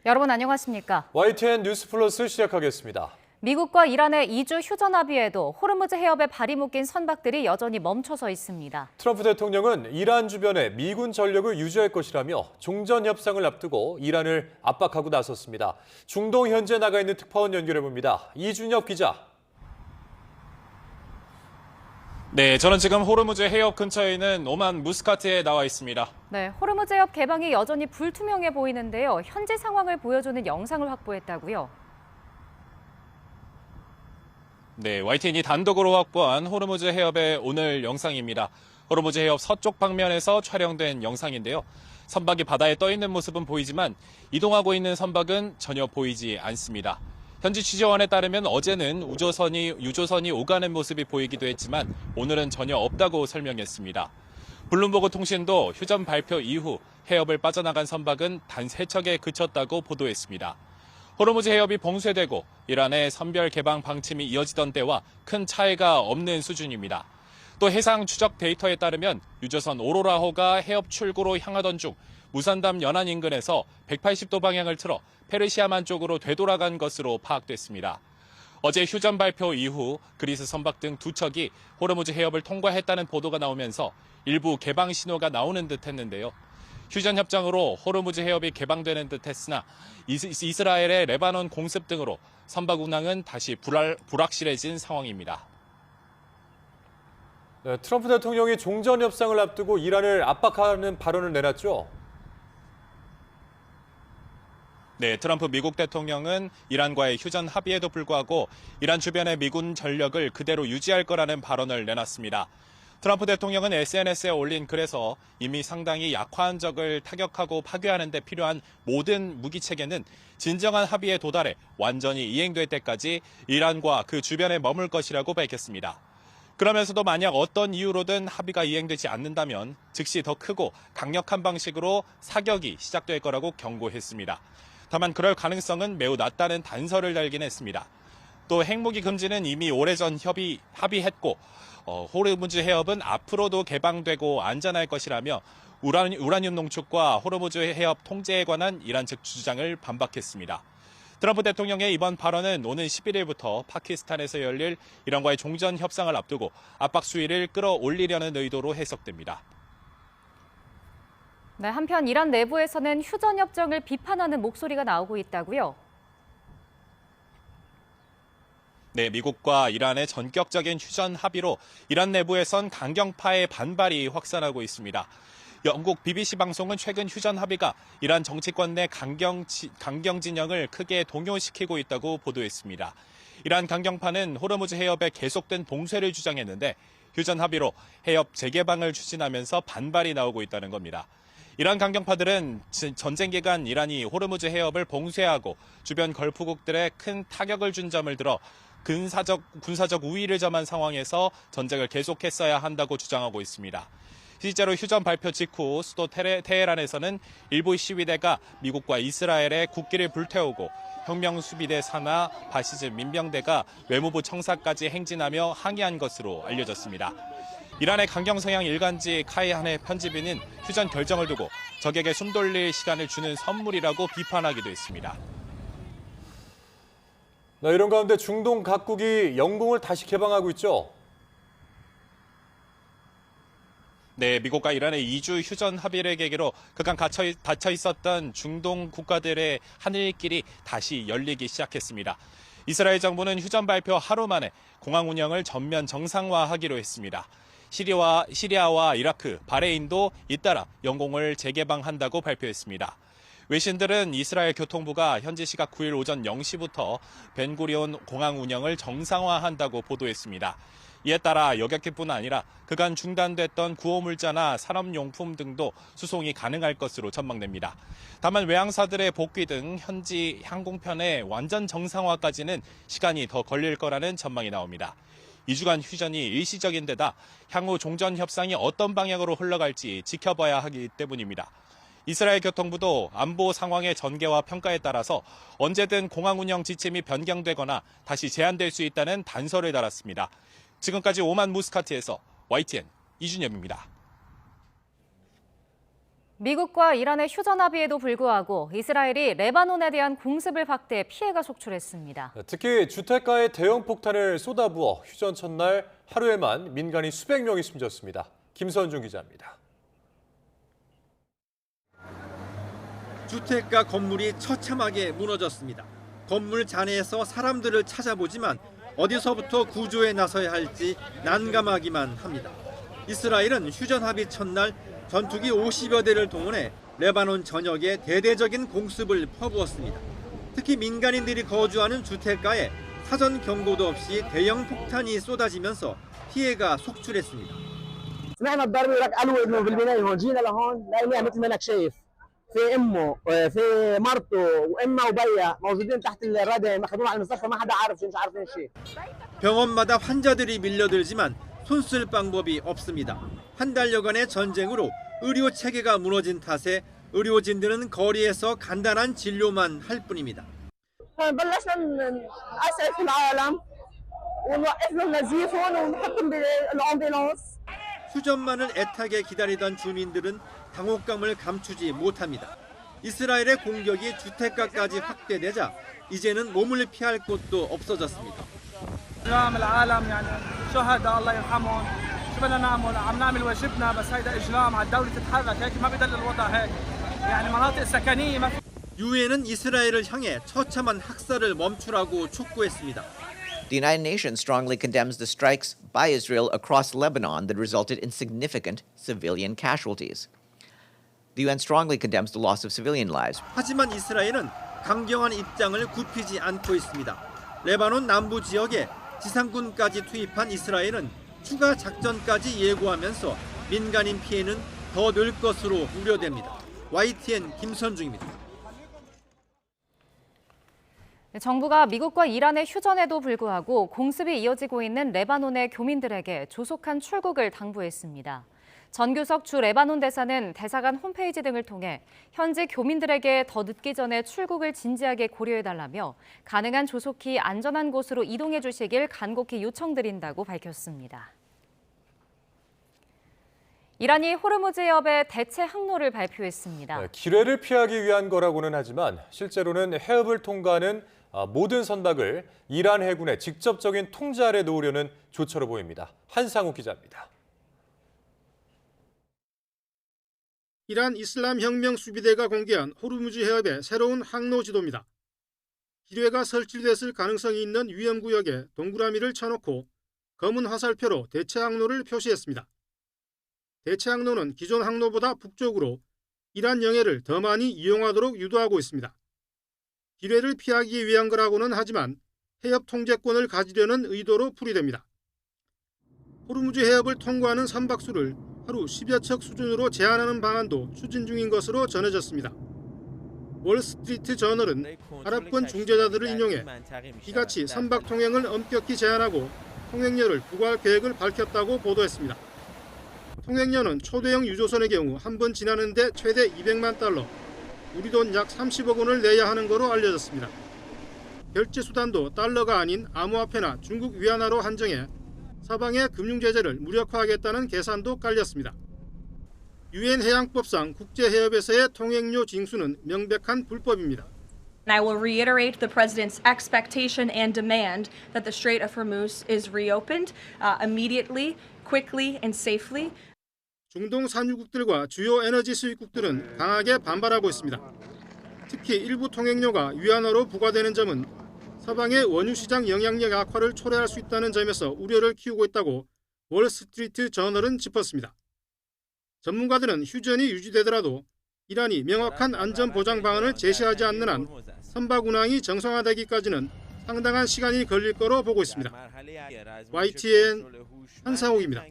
여러분 안녕하십니까? YTN 뉴스 플러스 시작하겠습니다. 미국과 이란의 2주 휴전 합의에도 호르무즈 해협에 발이 묶인 선박들이 여전히 멈춰서 있습니다. 트럼프 대통령은 이란 주변에 미군 전력을 유지할 것이라며 종전 협상을 앞두고 이란을 압박하고 나섰습니다. 중동 현지에 나가 있는 특파원 연결해봅니다. 이준엽 기자. 네, 저는 지금 호르무즈 해협 근처에 있는 오만 무스카트에 나와 있습니다. 네, 호르무즈 해협 개방이 여전히 불투명해 보이는데요. 현지 상황을 보여주는 영상을 확보했다고요. 네, YTN이 단독으로 확보한 호르무즈 해협의 오늘 영상입니다. 호르무즈 해협 서쪽 방면에서 촬영된 영상인데요. 선박이 바다에 떠 있는 모습은 보이지만 이동하고 있는 선박은 전혀 보이지 않습니다. 현지 취재원에 따르면 어제는 유조선이 오가는 모습이 보이기도 했지만 오늘은 전혀 없다고 설명했습니다. 블룸버그 통신도 휴전 발표 이후 해협을 빠져나간 선박은 단 3척에 그쳤다고 보도했습니다. 호르무즈 해협이 봉쇄되고 이란의 선별 개방 방침이 이어지던 때와 큰 차이가 없는 수준입니다. 또 해상 추적 데이터에 따르면 유조선 오로라호가 해협 출구로 향하던 중 무산담 연안 인근에서 180도 방향을 틀어 페르시아만 쪽으로 되돌아간 것으로 파악됐습니다. 어제 휴전 발표 이후 그리스 선박 등 2척이 호르무즈 해협을 통과했다는 보도가 나오면서 일부 개방 신호가 나오는 듯 했는데요. 휴전 협정으로 호르무즈 해협이 개방되는 듯 했으나 이스라엘의 레바논 공습 등으로 선박 운항은 다시 불확실해진 상황입니다. 네, 트럼프 대통령이 종전 협상을 앞두고 이란을 압박하는 발언을 내놨죠. 네, 트럼프 미국 대통령은 이란과의 휴전 합의에도 불구하고 이란 주변의 미군 전력을 그대로 유지할 거라는 발언을 내놨습니다. 트럼프 대통령은 SNS에 올린 글에서 이미 상당히 약화한 적을 타격하고 파괴하는 데 필요한 모든 무기 체계는 진정한 합의에 도달해 완전히 이행될 때까지 이란과 그 주변에 머물 것이라고 밝혔습니다. 그러면서도 만약 어떤 이유로든 합의가 이행되지 않는다면 즉시 더 크고 강력한 방식으로 사격이 시작될 거라고 경고했습니다. 다만 그럴 가능성은 매우 낮다는 단서를 달긴 했습니다. 또 핵무기 금지는 이미 오래전 합의했고 호르무즈 해협은 앞으로도 개방되고 안전할 것이라며 우라늄 농축과 호르무즈 해협 통제에 관한 이란 측 주장을 반박했습니다. 트럼프 대통령의 이번 발언은 오는 11일부터 파키스탄에서 열릴 이란과의 종전 협상을 앞두고 압박 수위를 끌어올리려는 의도로 해석됩니다. 네, 한편 이란 내부에서는 휴전 협정을 비판하는 목소리가 나오고 있다고요. 네, 미국과 이란의 전격적인 휴전 합의로 이란 내부에선 강경파의 반발이 확산하고 있습니다. 영국 BBC 방송은 최근 휴전 합의가 이란 정치권 내 강경 진영을 크게 동요시키고 있다고 보도했습니다. 이란 강경파는 호르무즈 해협의 계속된 봉쇄를 주장했는데 휴전 합의로 해협 재개방을 추진하면서 반발이 나오고 있다는 겁니다. 이란 강경파들은 전쟁 기간 이란이 호르무즈 해협을 봉쇄하고 주변 걸프국들에 큰 타격을 준 점을 들어 군사적 우위를 점한 상황에서 전쟁을 계속했어야 한다고 주장하고 있습니다. 실제로 휴전 발표 직후 수도 테헤란에서는 일부 시위대가 미국과 이스라엘의 국기를 불태우고 혁명수비대 산하 바시즘 민병대가 외무부 청사까지 행진하며 항의한 것으로 알려졌습니다. 이란의 강경 성향 일간지 카이한의 편집인은 휴전 결정을 두고 적에게 숨 돌릴 시간을 주는 선물이라고 비판하기도 했습니다. 네, 이런 가운데 중동 각국이 영공을 다시 개방하고 있죠. 네, 미국과 이란의 2주 휴전 합의를 계기로 그간 닫혀 있었던 중동 국가들의 하늘길이 다시 열리기 시작했습니다. 이스라엘 정부는 휴전 발표 하루 만에 공항 운영을 전면 정상화하기로 했습니다. 시리아와 이라크, 바레인도 잇따라 영공을 재개방한다고 발표했습니다. 외신들은 이스라엘 교통부가 현지 시각 9일 오전 0시부터 벤구리온 공항 운영을 정상화한다고 보도했습니다. 이에 따라 여객기뿐 아니라 그간 중단됐던 구호물자나 산업용품 등도 수송이 가능할 것으로 전망됩니다. 다만 외항사들의 복귀 등 현지 항공편의 완전 정상화까지는 시간이 더 걸릴 거라는 전망이 나옵니다. 2주간 휴전이 일시적인 데다 향후 종전 협상이 어떤 방향으로 흘러갈지 지켜봐야 하기 때문입니다. 이스라엘 교통부도 안보 상황의 전개와 평가에 따라서 언제든 공항 운영 지침이 변경되거나 다시 제한될 수 있다는 단서를 달았습니다. 지금까지 오만 무스카트에서 YTN 이준엽입니다. 미국과 이란의 휴전 합의에도 불구하고 이스라엘이 레바논에 대한 공습을 확대해 피해가 속출했습니다. 특히 주택가에 대형 폭탄을 쏟아부어 휴전 첫날 하루에만 민간인 수백 명이 숨졌습니다. 김선중 기자입니다. 주택가 건물이 처참하게 무너졌습니다. 건물 잔해에서 사람들을 찾아보지만 어디서부터 구조에 나서야 할지 난감하기만 합니다. 이스라엘은 휴전 합의 첫날 전투기 50여 대를 동원해 레바논 전역에 대대적인 공습을 퍼부었습니다. 특히 민간인들이 거주하는 주택가에 사전 경고도 없이 대형 폭탄이 쏟아지면서 피해가 속출했습니다. سمعنا الضرب لك قالوا انه بالبنايه هون جينا لهون لقيناها مثل ما انك شايف في امه في مرته وامها وبيها موجودين تحت الردم اخذوهم على المستشفى ما حدا عارف شيء مش عارفين شيء. 병원마다 환자들이 밀려들지만 손쓸 방법이 없습니다. 한 달여간의 전쟁으로 의료 체계가 무너진 탓에 의료진들은 거리에서 간단한 진료만 할 뿐입니다. بلشنا نأسف في العالم ونوقف لهم نزيفهم ونحطهم بالامبولانس. 휴전만을 애타게 기다리던 주민들은 당혹감을 감추지 못합니다. 이스라엘의 공격이 주택가까지 확대되자 이제는 몸을 피할 곳도 없어졌습니다. إجرام العالم يعني شهداء الله يرحمهم شو بدنا نعمل عم نعمل واجبنا بس هيدا إجرام على الدولة تتحرك هيك ما بدل الوضع هيك يعني مناطق سكنية ما في. 유엔은 이스라엘을 향해 처참한 학살을 멈추라고 촉구했습니다. The United Nations strongly condemns the strikes by Israel across Lebanon that resulted in significant civilian casualties. The UN strongly condemns the loss of civilian lives. 하지만 이스라엘은 강경한 입장을 굽히지 않고 있습니다. 레바논 남부 지역에 지상군까지 투입한 이스라엘은 추가 작전까지 예고하면서 민간인 피해는 더 늘 것으로 우려됩니다. YTN 김선중입니다. 정부가 미국과 이란의 휴전에도 불구하고 공습이 이어지고 있는 레바논의 교민들에게 조속한 출국을 당부했습니다. 전규석 주 레바논 대사는 대사관 홈페이지 등을 통해 현지 교민들에게 더 늦기 전에 출국을 진지하게 고려해달라며 가능한 조속히 안전한 곳으로 이동해 주시길 간곡히 요청드린다고 밝혔습니다. 이란이 호르무즈 해협에 대체 항로를 발표했습니다. 기뢰를 피하기 위한 거라고는 하지만 실제로는 해협을 통과하는 모든 선박을 이란 해군의 직접적인 통제 아래 놓으려는 조처로 보입니다. 한상욱 기자입니다. 이란 이슬람 혁명 수비대가 공개한 호르무즈 해협의 새로운 항로 지도입니다. 기뢰가 설치됐을 가능성이 있는 위험구역에 동그라미를 쳐놓고 검은 화살표로 대체 항로를 표시했습니다. 대체 항로는 기존 항로보다 북쪽으로 이란 영해를 더 많이 이용하도록 유도하고 있습니다. 기뢰를 피하기 위한 거라고는 하지만 해협 통제권을 가지려는 의도로 풀이됩니다. 호르무즈 해협을 통과하는 선박수를 하루 10여 척 수준으로 제한하는 방안도 추진 중인 것으로 전해졌습니다. 월스트리트 저널은 아랍권 중재자들을 인용해 이같이 선박 통행을 엄격히 제한하고 통행료를 부과할 계획을 밝혔다고 보도했습니다. 통행료는 초대형 유조선의 경우 한 번 지나는데 최대 200만 달러, 우리 돈 약 30억 원을 내야 하는 것으로 알려졌습니다. 결제 수단도 달러가 아닌 암호화폐나 중국 위안화로 한정해 서방의 금융제재를 무력화하겠다는 계산도 깔렸습니다. 유엔 해양법상 국제해협에서의 통행료 징수는 명백한 불법입니다. I will reiterate the President's expectation and demand that the Strait of Hormuz is reopened immediately, quickly, and safely. 중동 산유국들과 주요 에너지 수입국들은 강하게 반발하고 있습니다. 특히 일부 통행료가 위안화로 부과되는 점은 서방의 원유 시장 영향력 악화를 초래할 수 있다는 점에서 우려를 키우고 있다고 월스트리트 저널은 짚었습니다. 전문가들은 휴전이 유지되더라도 이란이 명확한 안전 보장 방안을 제시하지 않는 한 선박 운항이 정상화되기까지는 상당한 시간이 걸릴 거로 보고 있습니다. YTN 한상욱입니다.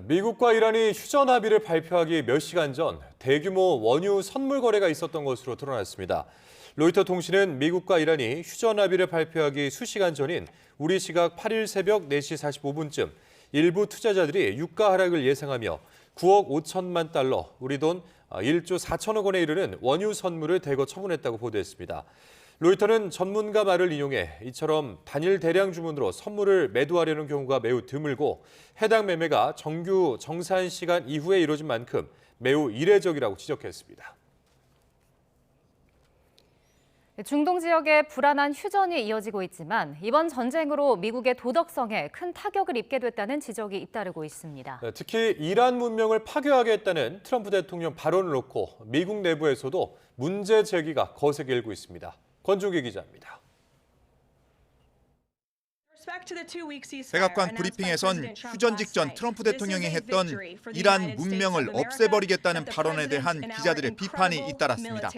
미국과 이란이 휴전 합의를 발표하기 몇 시간 전 대규모 원유 선물 거래가 있었던 것으로 드러났습니다. 로이터 통신은 미국과 이란이 휴전 합의를 발표하기 수시간 전인 우리 시각 8일 새벽 4시 45분쯤 일부 투자자들이 유가 하락을 예상하며 9억 5천만 달러, 우리 돈 1조 4천억 원에 이르는 원유 선물을 대거 처분했다고 보도했습니다. 로이터는 전문가 말을 인용해 이처럼 단일 대량 주문으로 선물을 매도하려는 경우가 매우 드물고 해당 매매가 정규 정산 시간 이후에 이뤄진 만큼 매우 이례적이라고 지적했습니다. 중동 지역에 불안한 휴전이 이어지고 있지만 이번 전쟁으로 미국의 도덕성에 큰 타격을 입게 됐다는 지적이 잇따르고 있습니다. 특히 이란 문명을 파괴하겠다는 트럼프 대통령 발언을 놓고 미국 내부에서도 문제 제기가 거세게 일고 있습니다. 권종기 기자입니다. 백악관 브리핑에선 휴전 직전 트럼프 대통령이 했던 이란 문명을 없애버리겠다는 발언에 대한 기자들의 비판이 잇따랐습니다.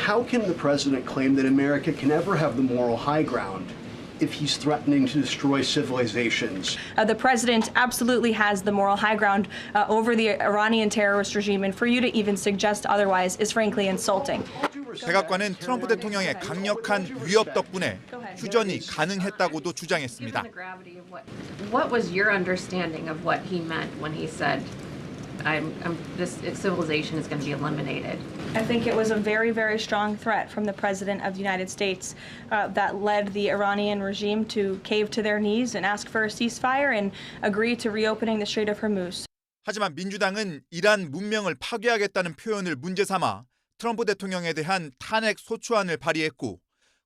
How can the president claim that America can ever have the moral high ground if he's threatening to destroy civilizations? The president absolutely has the moral high ground over the Iranian terrorist regime, and for you to even suggest otherwise is frankly insulting. 백악관은 트럼프 대통령의 강력한 위협 덕분에 휴전이 가능했다고도 주장했습니다. What was your understanding of what he meant when he said, this civilization is going to be eliminated? I think it was a very, very strong threat from the President of the United States that led the Iranian regime to cave to their knees and ask for a ceasefire and agree to reopening the Strait of Hormuz. 하지만 민주당은 이란 문명을 파괴하겠다는 표현을 문제 삼아 트럼프 대통령에 대한 탄핵 소추안을 발의했고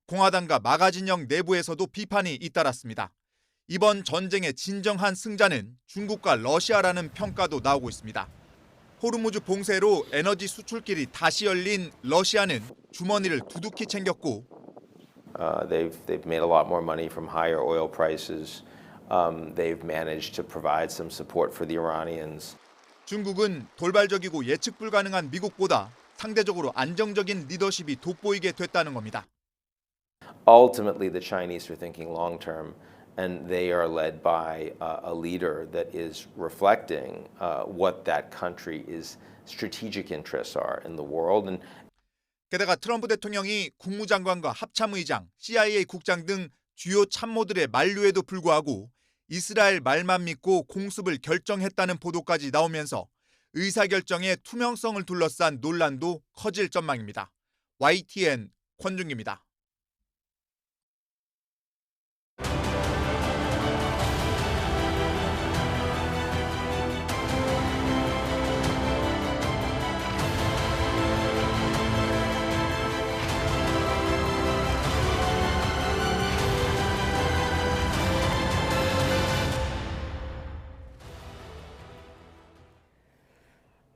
공화당과 마가 진영 내부에서도 비판이 잇따랐습니다. 이번 전쟁의 진정한 승자는 중국과 러시아라는 평가도 나오고 있습니다. 호르무즈 봉쇄로 에너지 수출길이 다시 열린 러시아는 주머니를 두둑히 챙겼고 They've made a lot more money from higher oil prices. They've managed to provide some support for the Iranians. 중국은 돌발적이고 예측 불가능한 미국보다 상대적으로 안정적인 리더십이 돋보이게 됐다는 겁니다. Ultimately, the Chinese are thinking long term, and they are led by a leader that is reflecting what that country's strategic interests are in the world. And 게다가 트럼프 대통령이 국무장관과 합참의장, CIA 국장 등 주요 참모들의 만류에도 불구하고 이스라엘 말만 믿고 공습을 결정했다는 보도까지 나오면서 의사결정의 투명성을 둘러싼 논란도 커질 전망입니다. YTN 권준기입니다.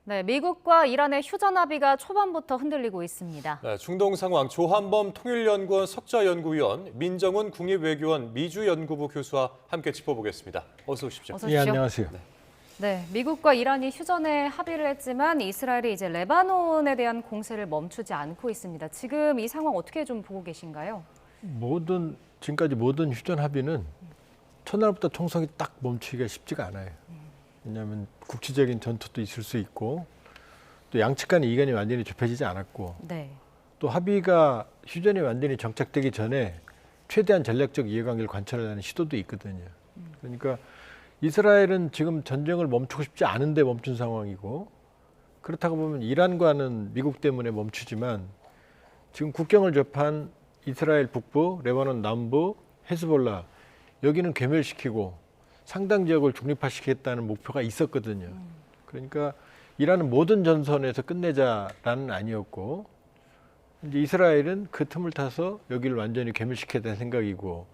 네, 미국과 이란의 휴전 합의가 초반부터 흔들리고 있습니다. 네, 중동 상황 조한범 통일연구원 석좌연구위원, 민정훈 국립외교원 미주연구부 교수와 함께 짚어보겠습니다. 어서 오십시오. 어서 오십시오. 예, 안녕하세요. 네, 미국과 이란이 휴전에 합의를 했지만 이스라엘이 이제 레바논에 대한 공세를 멈추지 않고 있습니다. 지금 이 상황 어떻게 좀 보고 계신가요? 지금까지 모든 휴전 합의는 첫날부터 총성이 딱 멈추기가 쉽지가 않아요. 왜냐하면 국지적인 전투도 있을 수 있고 또 양측 간의 이견이 완전히 좁혀지지 않았고 네. 또 합의가 휴전이 완전히 정착되기 전에 최대한 전략적 이해관계를 관찰하려는 시도도 있거든요. 그러니까 이스라엘은 지금 전쟁을 멈추고 싶지 않은데 멈춘 상황이고 그렇다고 보면 이란과는 미국 때문에 멈추지만 지금 국경을 접한 이스라엘 북부, 레바논 남부, 헤즈볼라 여기는 괴멸시키고 상당 지역을 중립화시키겠다는 목표가 있었거든요. 그러니까 이란은 모든 전선에서 끝내자라는 아니었고 이제 이스라엘은 그 틈을 타서 여기를 완전히 괴멸시키겠다는 생각이고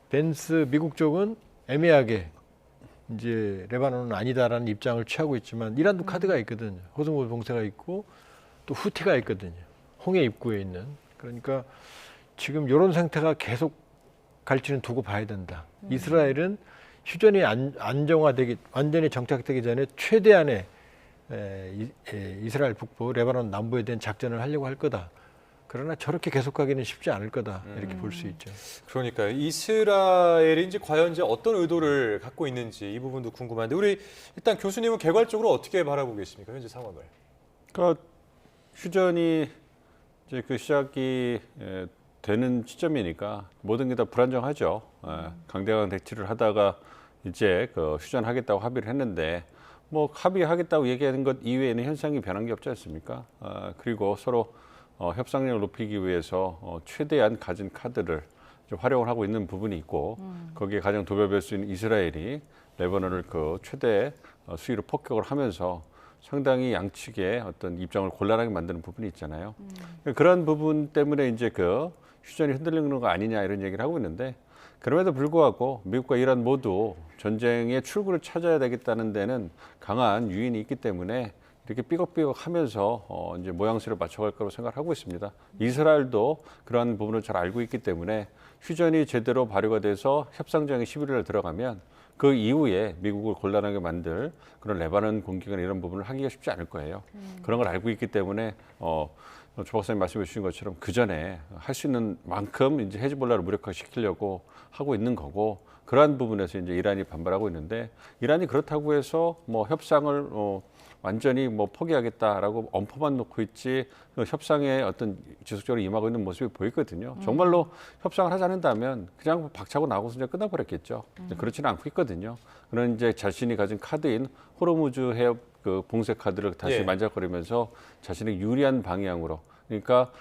벤스 미국 쪽은 애매하게 이제 레바논은 아니다라는 입장을 취하고 있지만 이란도 카드가 있거든요. 호르무즈 봉쇄가 있고 또 후티가 있거든요. 홍해 입구에 있는. 그러니까 지금 이런 상태가 계속 갈지는 두고 봐야 된다. 이스라엘은 휴전이 안정화되기 완전히 정착되기 전에 최대한의 이스라엘 북부, 레바논 남부에 대한 작전을 하려고 할 거다. 그러나 저렇게 계속 가기는 쉽지 않을 거다. 이렇게 볼 수 있죠. 그러니까 이스라엘이 이제 과연 이제 어떤 의도를 갖고 있는지 이 부분도 궁금한데 우리 일단 교수님은 개괄적으로 어떻게 바라보고 계십니까? 현재 상황을. 그러니까 휴전이 이제 그 시작이 되는 시점이니까 모든 게 다 불안정하죠. 강대강 대치를 하다가 이제 그 휴전하겠다고 합의를 했는데 뭐 합의하겠다고 얘기하는 것 이외에는 현상이 변한 게 없지 않습니까? 그리고 서로 협상력을 높이기 위해서 최대한 가진 카드를 좀 활용을 하고 있는 부분이 있고 거기에 가장 도배배수인 이스라엘이 레바논을 그 최대 수위로 폭격을 하면서 상당히 양측의 어떤 입장을 곤란하게 만드는 부분이 있잖아요. 그런 부분 때문에 이제 그 휴전이 흔들리는 거 아니냐 이런 얘기를 하고 있는데 그럼에도 불구하고 미국과 이란 모두 전쟁의 출구를 찾아야 되겠다는 데는 강한 유인이 있기 때문에 이렇게 삐걱삐걱 하면서 이제 모양새를 맞춰갈 거라고 생각하고 있습니다. 이스라엘도 그러한 부분을 잘 알고 있기 때문에 휴전이 제대로 발효가 돼서 협상장에 11일에 들어가면 그 이후에 미국을 곤란하게 만들 그런 레바논 공격이나 이런 부분을 하기가 쉽지 않을 거예요. 그런 걸 알고 있기 때문에 조 박사님 말씀해 주신 것처럼 그 전에 할 수 있는 만큼 이제 헤즈볼라를 무력화시키려고 하고 있는 거고 그러한 부분에서 이제 이란이 반발하고 있는데 이란이 그렇다고 해서 뭐 협상을 완전히 뭐 포기하겠다라고 엄포만 놓고 있지 그 협상에 어떤 지속적으로 임하고 있는 모습이 보이거든요. 정말로 협상을 하지 않는다면 그냥 박차고 나고서 이제 끝나버렸겠죠. 그렇지는 않고 있거든요. 그런 이제 자신이 가진 카드인 호르무즈 해협 그 봉쇄 카드를 다시 만작거리면서 자신의 유리한 방향으로 그러니까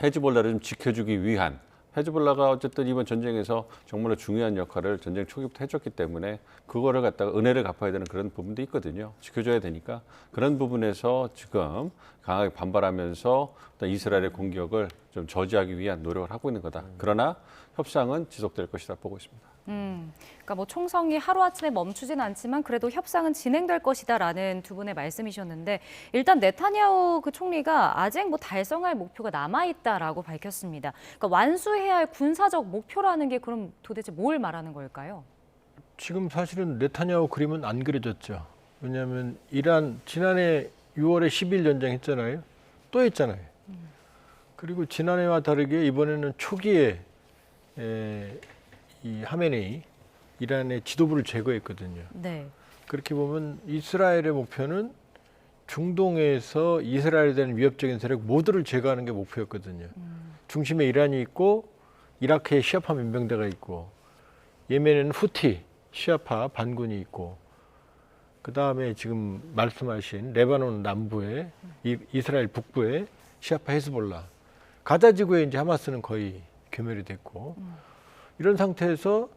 헤즈볼라를 좀 지켜주기 위한 헤즈볼라가 어쨌든 이번 전쟁에서 정말로 중요한 역할을 전쟁 초기부터 해줬기 때문에 그거를 갖다가 은혜를 갚아야 되는 그런 부분도 있거든요. 지켜줘야 되니까 그런 부분에서 지금 강하게 반발하면서 이스라엘의 공격을 좀 저지하기 위한 노력을 하고 있는 거다. 그러나 협상은 지속될 것이다 보고 있습니다. 그러니까 뭐 총성이 하루아침에 멈추진 않지만 그래도 협상은 진행될 것이다라는 두 분의 말씀이셨는데 일단 네타냐후 그 총리가 아직 뭐 달성할 목표가 남아있다라고 밝혔습니다. 그러니까 완수해야 할 군사적 목표라는 게 그럼 도대체 뭘 말하는 걸까요? 지금 사실은 네타냐후 그림은 안 그려졌죠. 왜냐하면 이란 지난해 6월에 10일 전쟁했잖아요. 또 했잖아요. 그리고 지난해와 다르게 이번에는 초기에 이 하메네이 이란의 지도부를 제거했거든요. 네. 그렇게 보면 이스라엘의 목표는 중동에서 이스라엘에 대한 위협적인 세력 모두를 제거하는 게 목표였거든요. 중심에 이란이 있고 이라크에 시아파 민병대가 있고 예멘에는 후티 시아파 반군이 있고 그다음에 지금 말씀하신 레바논 남부에 이스라엘 북부에 시아파 헤즈볼라 가자 지구에 이제 하마스는 거의 괴멸이 됐고 이런 상태에서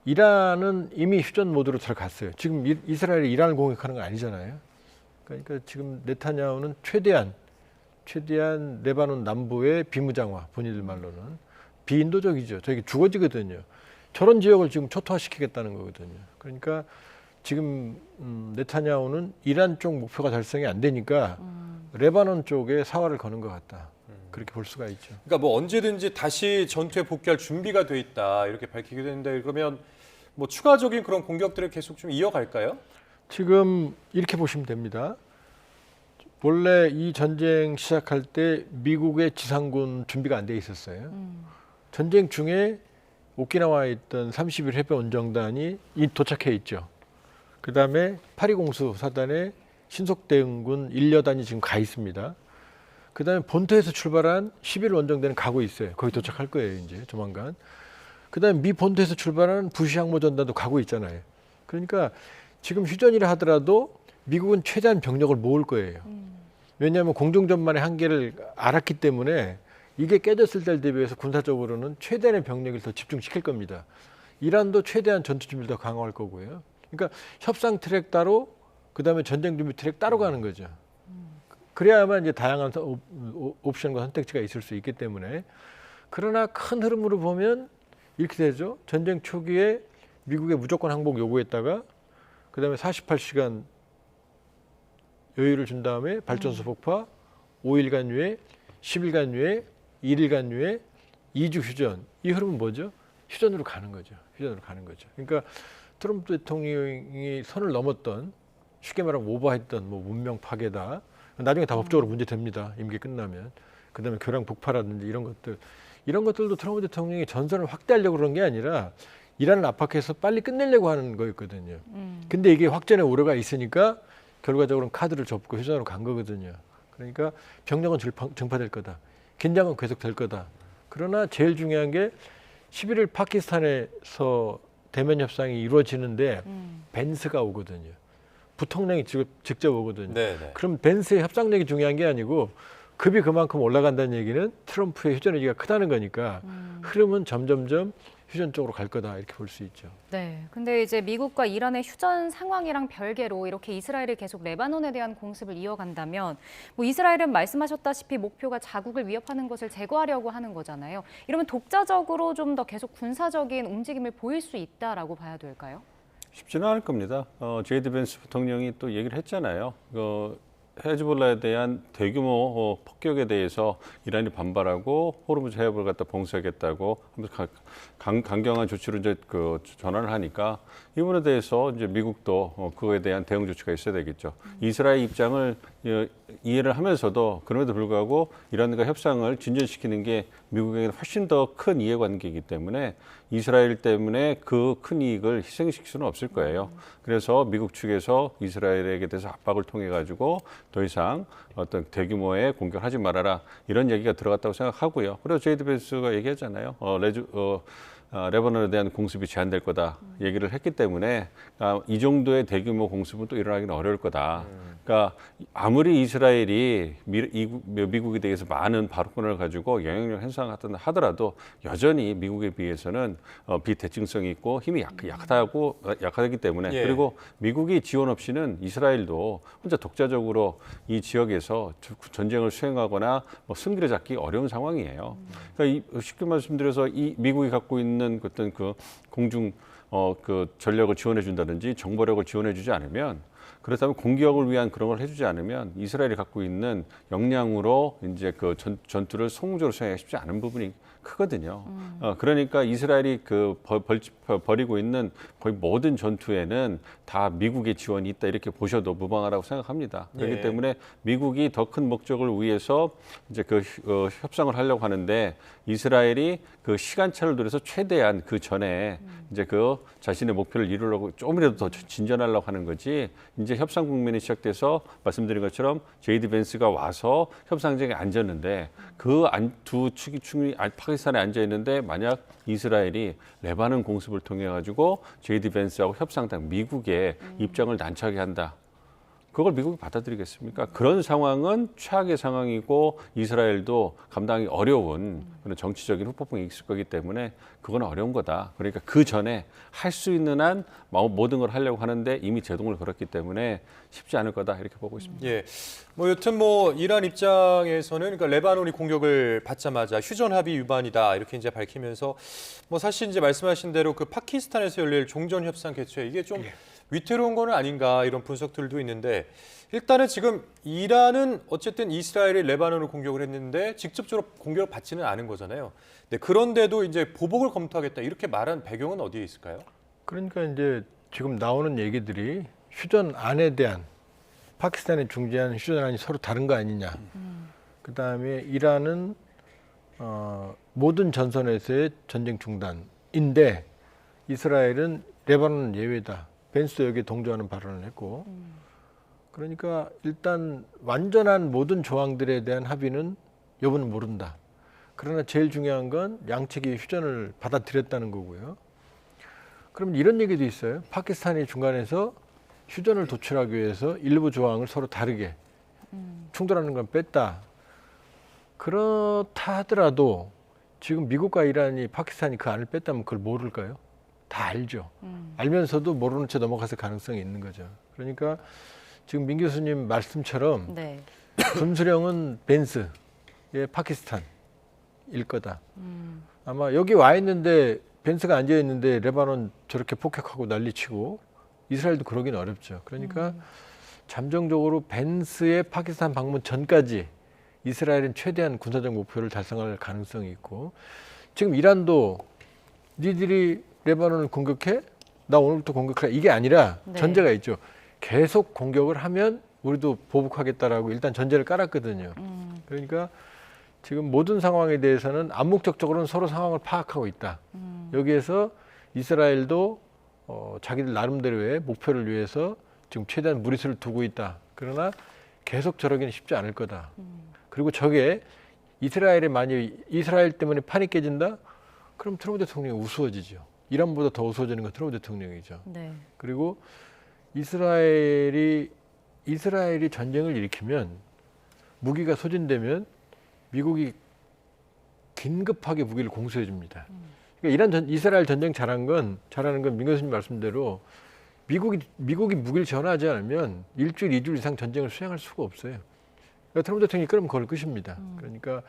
이란은 이미 휴전 모드로 들어갔어요. 지금 이스라엘이 이란을 공격하는 건 아니잖아요. 그러니까 지금 네타냐후는 최대한 레바논 남부의 비무장화, 본인들 말로는 비인도적이죠. 저게 죽어지거든요. 저런 지역을 지금 초토화시키겠다는 거거든요. 그러니까 지금 네타냐후는 이란 쪽 목표가 달성이 안 되니까 레바논 쪽에 사활을 거는 것 같다. 그렇게 볼 수가 있죠. 그러니까 뭐 언제든지 다시 전투에 복귀할 준비가 돼 있다 이렇게 밝히게 되는데 그러면 뭐 추가적인 그런 공격들을 계속 좀 이어갈까요? 지금 이렇게 보시면 됩니다. 원래 이 전쟁 시작할 때 미국의 지상군 준비가 안 돼 있었어요. 전쟁 중에 오키나와에 있던 30일 해병원정단이 도착해 있죠. 그다음에 파리공수 사단의 신속대응군 1여단이 지금 가 있습니다. 그다음에 본토에서 출발한 11 원정대는 가고 있어요. 거기 도착할 거예요, 이제 조만간. 그다음에 미 본토에서 출발한 부시 항모전단도 가고 있잖아요. 그러니까 지금 휴전이라 하더라도 미국은 최대한 병력을 모을 거예요. 왜냐하면 공중전만의 한계를 알았기 때문에 이게 깨졌을 때를 대비해서 군사적으로는 최대한의 병력을 더 집중시킬 겁니다. 이란도 최대한 전투 준비를 더 강화할 거고요. 그러니까 협상 트랙 따로, 그다음에 전쟁 준비 트랙 따로 가는 거죠. 그래야만 이제 다양한 옵션과 선택지가 있을 수 있기 때문에 그러나 큰 흐름으로 보면 이렇게 되죠. 전쟁 초기에 미국에 무조건 항복 요구했다가 그다음에 48시간 여유를 준 다음에 발전소 폭파, 5일간 유예, 10일간 유예, 1일간 유예, 2주 휴전. 이 흐름은 뭐죠? 휴전으로 가는 거죠. 휴전으로 가는 거죠. 그러니까 트럼프 대통령이 선을 넘었던 쉽게 말하면 오버했던 뭐 문명 파괴다. 나중에 다 법적으로 문제됩니다. 임기 끝나면. 그다음에 교량 폭파라든지 이런 것들도 트럼프 대통령이 전선을 확대하려고 그런 게 아니라 이란을 압박해서 빨리 끝내려고 하는 거였거든요. 근데 이게 확전의 우려가 있으니까 결과적으로는 카드를 접고 휴전으로 간 거거든요. 그러니까 병력은 증파될 거다. 긴장은 계속될 거다. 그러나 제일 중요한 게 11일 파키스탄에서 대면 협상이 이루어지는데 벤스가 오거든요. 부통령이 직접 오거든요. 네네. 그럼 벤스의 협상력이 중요한 게 아니고 급이 그만큼 올라간다는 얘기는 트럼프의 휴전 의지가 크다는 거니까 흐름은 점점점 휴전 쪽으로 갈 거다 이렇게 볼 수 있죠. 네. 근데 이제 미국과 이란의 휴전 상황이랑 별개로 이렇게 이스라엘이 계속 레바논에 대한 공습을 이어간다면 뭐 이스라엘은 말씀하셨다시피 목표가 자국을 위협하는 것을 제거하려고 하는 거잖아요. 이러면 독자적으로 좀 더 계속 군사적인 움직임을 보일 수 있다라고 봐야 될까요? 쉽지는 않을 겁니다. 제이드 벤스 부통령이 또 얘기를 했잖아요. 헤즈볼라에 대한 대규모 폭격에 대해서 이란이 반발하고 호르무즈 해협을 갖다 봉쇄하겠다고 하면서 강경한 조치로 이제 전환을 하니까 이 부분에 대해서 이제 미국도 그거에 대한 대응 조치가 있어야 되겠죠. 이스라엘 입장을 이해를 하면서도 그럼에도 불구하고 이란과 협상을 진전시키는 게 미국에게는 훨씬 더 큰 이해관계이기 때문에 이스라엘 때문에 그 큰 이익을 희생시킬 수는 없을 거예요. 그래서 미국 측에서 이스라엘에게 대해서 압박을 통해 가지고 더 이상 어떤 대규모의 공격을 하지 말아라 이런 얘기가 들어갔다고 생각하고요. 그리고 제이드 벤스가 얘기했잖아요. 레바논에 대한 공습이 제한될 거다 얘기를 했기 때문에 이 정도의 대규모 공습은 또 일어나기는 어려울 거다. 그러니까 아무리 이스라엘이 미국에 대해서 많은 발언권을 가지고 영향력을 행사하더라도 여전히 미국에 비해서는 비대칭성이 있고 힘이 약하기 때문에 그리고 미국이 지원 없이는 이스라엘도 혼자 독자적으로 이 지역에서 전쟁을 수행하거나 승기를 잡기 어려운 상황이에요. 그러니까 쉽게 말씀드려서 이 미국이 갖고 있는 어떤 그 공중 전력을 지원해 준다든지 정보력을 지원해 주지 않으면 그렇다면 공격을 위한 그런 걸 해주지 않으면 이스라엘이 갖고 있는 역량으로 이제 전투를 성공적으로 수행하기 쉽지 않은 부분이 크거든요. 그러니까 이스라엘이 벌이고 있는 거의 모든 전투에는 다 미국의 지원이 있다 이렇게 보셔도 무방하다고 생각합니다. 그렇기 때문에 미국이 더 큰 목적을 위해서 이제 협상을 하려고 하는데 이스라엘이 시간차를 노려서 최대한 그 전에 이제 자신의 목표를 이루려고 조금이라도 더 진전하려고 하는 거지. 이제 협상 국면이 시작돼서 말씀드린 것처럼 제이드 벤스가 와서 협상장에 앉았는데 두 축이 파키스탄에 앉아 있는데 만약 이스라엘이 레바논 공습을 통해 가지고 제이드 벤스하고 협상당 미국의 입장을 난처하게 한다. 그걸 미국이 받아들이겠습니까? 그런 상황은 최악의 상황이고 이스라엘도 감당하기 어려운 그런 정치적인 후폭풍이 있을 거기 때문에 그건 어려운 거다. 그러니까 그 전에 할 수 있는 한 모든 걸 하려고 하는데 이미 제동을 걸었기 때문에 쉽지 않을 거다 이렇게 보고 있습니다. 예, 여튼 이란 입장에서는 그러니까 레바논이 공격을 받자마자 휴전 합의 위반이다 이렇게 이제 밝히면서 사실 이제 말씀하신 대로 파키스탄에서 열릴 종전 협상 개최 이게 좀 위태로운 거는 아닌가 이런 분석들도 있는데 일단은 지금 이란은 어쨌든 이스라엘이 레바논을 공격을 했는데 직접적으로 공격을 받지는 않은 거잖아요. 네, 그런데도 이제 보복을 검토하겠다 이렇게 말한 배경은 어디에 있을까요? 그러니까 이제 지금 나오는 얘기들이 휴전안에 대한 파키스탄이 중재한 휴전안이 서로 다른 거 아니냐. 그다음에 이란은 모든 전선에서의 전쟁 중단인데 이스라엘은 레바논은 예외다. 벤스도 여기에 동조하는 발언을 했고 그러니까 일단 완전한 모든 조항들에 대한 합의는 여부는 모른다. 그러나 제일 중요한 건 양측이 휴전을 받아들였다는 거고요. 그러면 이런 얘기도 있어요. 파키스탄이 중간에서 휴전을 도출하기 위해서 일부 조항을 서로 다르게 충돌하는 건 뺐다. 그렇다 하더라도 지금 미국과 이란이 파키스탄이 그 안을 뺐다면 그걸 모를까요? 다 알죠. 알면서도 모르는 채 넘어갔을 가능성이 있는 거죠. 그러니까 지금 민 교수님 말씀처럼 분수령은 벤스의 파키스탄일 거다. 아마 여기 와 있는데 벤스가 앉아 있는데 레바논 저렇게 폭격하고 난리치고 이스라엘도 그러긴 어렵죠. 그러니까 잠정적으로 벤스의 파키스탄 방문 전까지 이스라엘은 최대한 군사적 목표를 달성할 가능성이 있고 지금 이란도 니들이 레바논을 공격해? 나 오늘부터 공격해. 이게 아니라 전제가 있죠. 계속 공격을 하면 우리도 보복하겠다라고 일단 전제를 깔았거든요. 그러니까 지금 모든 상황에 대해서는 암묵적으로는 서로 상황을 파악하고 있다. 여기에서 이스라엘도 자기들 나름대로의 목표를 위해서 지금 최대한 무리수를 두고 있다. 그러나 계속 저러기는 쉽지 않을 거다. 그리고 저게 이스라엘 때문에 판이 깨진다? 그럼 트럼프 대통령이 우스워지죠. 이란보다 더 우스워지는 건 트럼프 대통령이죠. 그리고 이스라엘이 전쟁을 일으키면 무기가 소진되면 미국이 긴급하게 무기를 공수해 줍니다. 그러니까 이스라엘 전쟁 잘하는 건 민 교수님 말씀대로 미국이 무기를 전하지 않으면 일주일, 2주일 이상 전쟁을 수행할 수가 없어요. 그러니까 트럼프 대통령이 끌면 걸 것입니다. 그러니까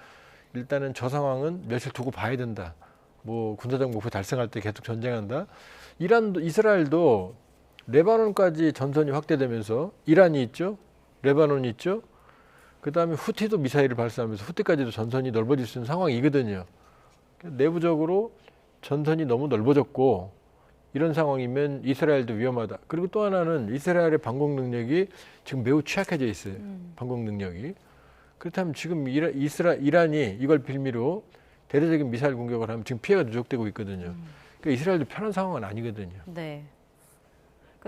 일단은 저 상황은 며칠 두고 봐야 된다. 뭐 군사적 목표 달성할 때 계속 전쟁한다. 이스라엘도 레바논까지 전선이 확대되면서 이란이 있죠, 레바논이 있죠. 그 다음에 후티도 미사일을 발사하면서 후티까지도 전선이 넓어질 수 있는 상황이거든요. 내부적으로 전선이 너무 넓어졌고 이런 상황이면 이스라엘도 위험하다. 그리고 또 하나는 이스라엘의 방공 능력이 지금 매우 취약해져 있어요. 방공 능력이. 그렇다면 지금 이란이 이걸 빌미로 대대적인 미사일 공격을 하면 지금 피해가 누적되고 있거든요. 그러니까 이스라엘도 편한 상황은 아니거든요. 네.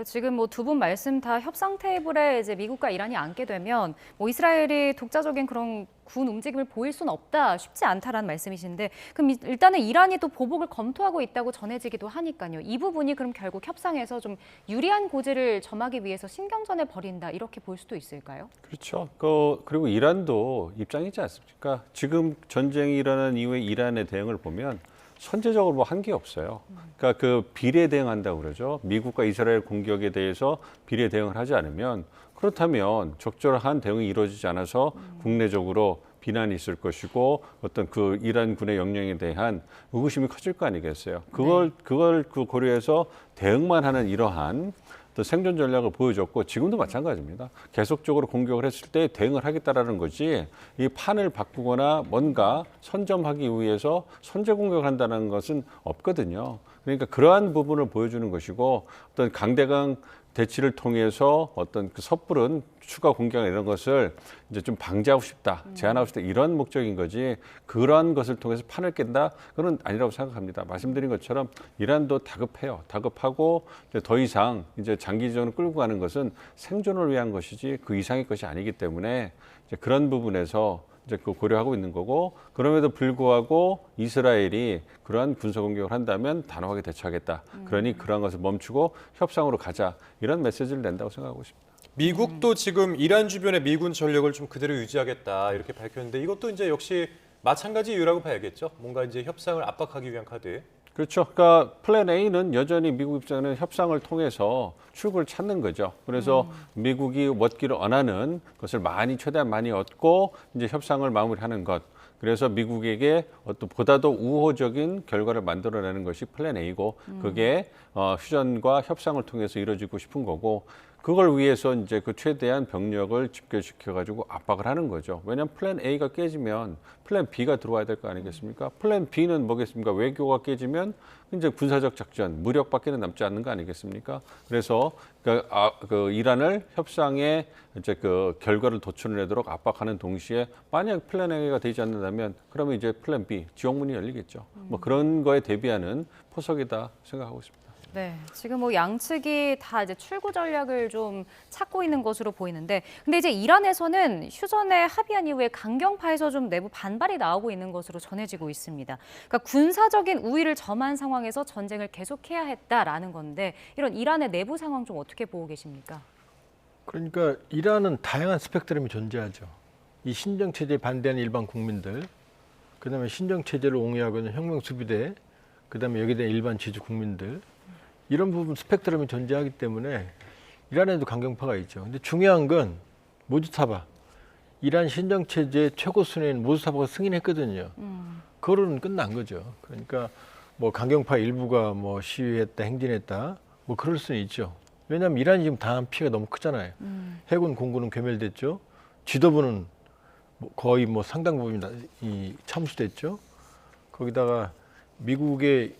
지금 뭐 두 분 말씀 다 협상 테이블에 이제 미국과 이란이 앉게 되면 뭐 이스라엘이 독자적인 그런 군 움직임을 보일 수는 없다, 쉽지 않다라는 말씀이신데, 그럼 일단은 이란이 또 보복을 검토하고 있다고 전해지기도 하니까요. 이 부분이 그럼 결국 협상에서 좀 유리한 고지를 점하기 위해서 신경전을 벌인다, 이렇게 볼 수도 있을까요? 그렇죠. 그리고 이란도 입장이 있지 않습니까? 지금 전쟁이 일어난 이후에 이란의 대응을 보면 선제적으로 뭐 한 게 없어요. 그러니까 그 비례 대응한다고 그러죠. 미국과 이스라엘 공격에 대해서 비례 대응을 하지 않으면, 그렇다면 적절한 대응이 이루어지지 않아서 국내적으로 비난이 있을 것이고 어떤 그 이란 군의 역량에 대한 의구심이 커질 거 아니겠어요. 그걸 고려해서 대응만 하는 이러한 또 생존 전략을 보여줬고, 지금도 마찬가지입니다. 계속적으로 공격을 했을 때 대응을 하겠다라는 거지, 이 판을 바꾸거나 뭔가 선점하기 위해서 선제 공격을 한다는 것은 없거든요. 그러니까 그러한 부분을 보여주는 것이고, 어떤 강대강 대치를 통해서 어떤 그 섣부른 추가 공격 이런 것을 이제 좀 방지하고 싶다, 제한하고 싶다, 이런 목적인 거지, 그러한 것을 통해서 판을 깬다, 그건 아니라고 생각합니다. 말씀드린 것처럼 이란도 다급해요. 다급하고 이제 더 이상 이제 장기전을 끌고 가는 것은 생존을 위한 것이지 그 이상의 것이 아니기 때문에 이제 그런 부분에서 이제 그 고려하고 있는 거고, 그럼에도 불구하고 이스라엘이 그러한 군사 공격을 한다면 단호하게 대처하겠다. 그러니 그러한 것을 멈추고 협상으로 가자, 이런 메시지를 낸다고 생각하고 있습니다. 미국도 지금 이란 주변의 미군 전력을 좀 그대로 유지하겠다 이렇게 밝혔는데, 이것도 이제 역시 마찬가지 이유라고 봐야겠죠. 뭔가 이제 협상을 압박하기 위한 카드. 그렇죠. 그러니까 플랜 A는 여전히 미국 입장에는 협상을 통해서 출구를 찾는 거죠. 그래서 미국이 얻기를 원하는 것을 최대한 많이 얻고 이제 협상을 마무리하는 것. 그래서 미국에게 어떤 보다도 우호적인 결과를 만들어내는 것이 플랜 A고, 그게 휴전과 협상을 통해서 이루어지고 싶은 거고, 그걸 위해서 이제 그 최대한 병력을 집결시켜가지고 압박을 하는 거죠. 왜냐하면 플랜 A가 깨지면 플랜 B가 들어와야 될 거 아니겠습니까? 플랜 B는 뭐겠습니까? 외교가 깨지면 이제 군사적 작전, 무력밖에는 남지 않는 거 아니겠습니까? 그래서 그 이란을 협상에 이제 그 결과를 도출해내도록 압박하는 동시에, 만약 플랜 A가 되지 않는다면 그러면 이제 플랜 B, 지옥문이 열리겠죠. 뭐 그런 거에 대비하는 포석이다 생각하고 있습니다. 네, 지금 뭐 양측이 다 이제 출구 전략을 좀 찾고 있는 것으로 보이는데, 근데 이제 이란에서는 휴전에 합의한 이후에 강경파에서 좀 내부 반발이 나오고 있는 것으로 전해지고 있습니다. 그러니까 군사적인 우위를 점한 상황에서 전쟁을 계속해야 했다라는 건데, 이런 이란의 내부 상황 좀 어떻게 보고 계십니까? 그러니까 이란은 다양한 스펙트럼이 존재하죠. 이 신정 체제에 반대하는 일반 국민들, 그다음에 신정 체제를 옹호하고 있는 혁명 수비대, 그다음에 여기에 대한 일반 지주 국민들, 이런 부분 스펙트럼이 존재하기 때문에 이란에도 강경파가 있죠. 근데 중요한 건 모주타바, 이란 신정 체제 최고 순위인 모주타바가 승인했거든요. 그거로는 끝난 거죠. 그러니까 뭐 강경파 일부가 뭐 시위했다, 행진했다, 뭐 그럴 수는 있죠. 왜냐하면 이란이 지금 당한 피해가 너무 크잖아요. 해군 공군은 괴멸됐죠. 지도부는 거의 뭐 상당 부분이 참수됐죠. 거기다가 미국의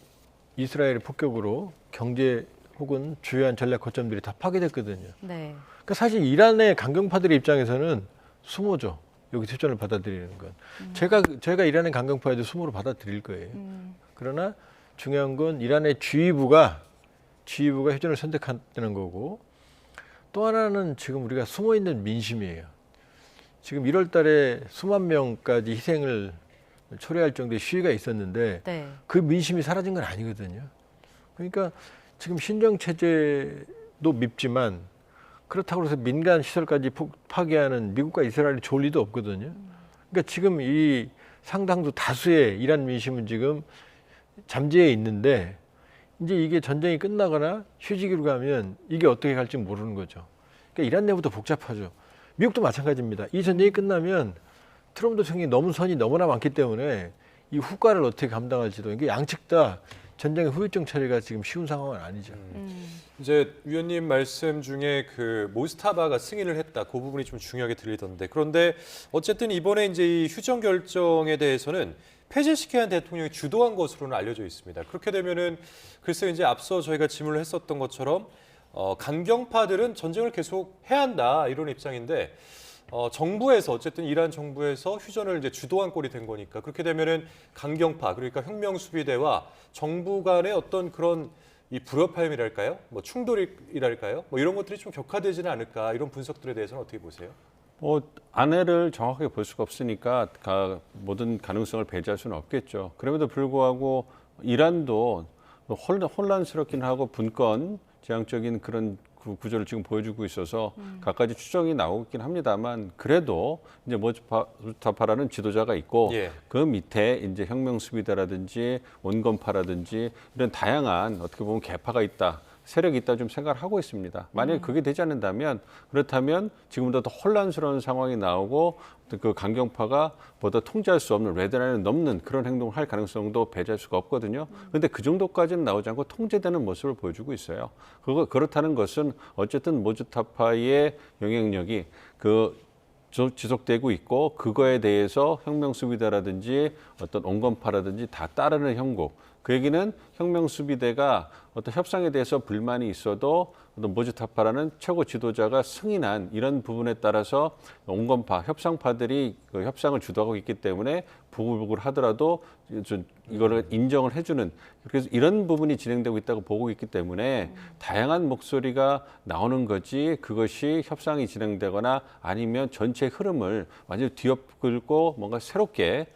이스라엘의 폭격으로 경제 혹은 주요한 전략 거점들이 다 파괴됐거든요. 네. 그러니까 사실 이란의 강경파들의 입장에서는 수모죠. 여기 휴전을 받아들이는 건. 제가 이란의 강경파에도 수모로 받아들일 거예요. 그러나 중요한 건 이란의 지휘부가 휴전을 선택한다는 거고, 또 하나는 지금 우리가 숨어 있는 민심이에요. 지금 1월 달에 수만 명까지 희생을 초래할 정도의 시위가 있었는데, 네. 그 민심이 사라진 건 아니거든요. 그러니까 지금 신정 체제도 밉지만 그렇다고 해서 민간 시설까지 파괴하는 미국과 이스라엘이 좋을 리도 없거든요. 그러니까 지금 이 상당수 다수의 이란 민심은 지금 잠재해 있는데 이제 이게 전쟁이 끝나거나 휴지기로 가면 이게 어떻게 갈지 모르는 거죠. 그러니까 이란 내부도 복잡하죠. 미국도 마찬가지입니다. 이 전쟁이 끝나면 트럼프 대통령이 넘은 선이 너무나 많기 때문에 이 후과를 어떻게 감당할지도 이게 양측 다 전쟁의 후유증 처리가 지금 쉬운 상황은 아니죠. 이제 위원님 말씀 중에 그 모스타바가 승인을 했다. 그 부분이 좀 중요하게 들리던데. 그런데 어쨌든 이번에 이제 이 휴전 결정에 대해서는 폐지시켜야 하는 대통령이 주도한 것으로는 알려져 있습니다. 그렇게 되면은 글쎄 이제 앞서 저희가 질문을 했었던 것처럼 강경파들은 전쟁을 계속 해야 한다 이런 입장인데 정부에서 어쨌든 이란 정부에서 휴전을 이제 주도한 꼴이 된 거니까 그렇게 되면은 강경파 그러니까 혁명수비대와 정부 간의 어떤 그런 이 불협화음이랄까요? 뭐 충돌이랄까요? 뭐 이런 것들이 좀 격화되지는 않을까 이런 분석들에 대해서는 어떻게 보세요? 안해를 정확하게 볼 수가 없으니까 모든 가능성을 배제할 수는 없겠죠. 그럼에도 불구하고 이란도 혼란스럽긴 하고 분권 지향적인 그런 구조를 지금 보여주고 있어서 갖가지 추정이 나오고 있긴 합니다만 그래도 이제 모스타파라는 지도자가 있고 예. 그 밑에 이제 혁명수비대라든지 온건파라든지 이런 다양한 어떻게 보면 계파가 있다. 세력이 있다 좀 생각을 하고 있습니다. 만약에 그게 되지 않는다면 그렇다면 지금보다 더 혼란스러운 상황이 나오고 그 강경파가 보다 통제할 수 없는 레드라인을 넘는 그런 행동을 할 가능성도 배제할 수가 없거든요. 그런데 그 정도까지는 나오지 않고 통제되는 모습을 보여주고 있어요. 그렇다는 것은 어쨌든 모스타파의 영향력이 지속되고 있고 그거에 대해서 혁명수비대라든지 어떤 온건파라든지 다 따르는 형국. 그 얘기는 혁명수비대가 어떤 협상에 대해서 불만이 있어도 어떤 모스타파라는 최고 지도자가 승인한 이런 부분에 따라서 온건파, 협상파들이 그 협상을 주도하고 있기 때문에 부글부글 하더라도 이거를 인정을 해주는 그래서 이런 부분이 진행되고 있다고 보고 있기 때문에 다양한 목소리가 나오는 거지 그것이 협상이 진행되거나 아니면 전체 흐름을 완전히 뒤엎고 뭔가 새롭게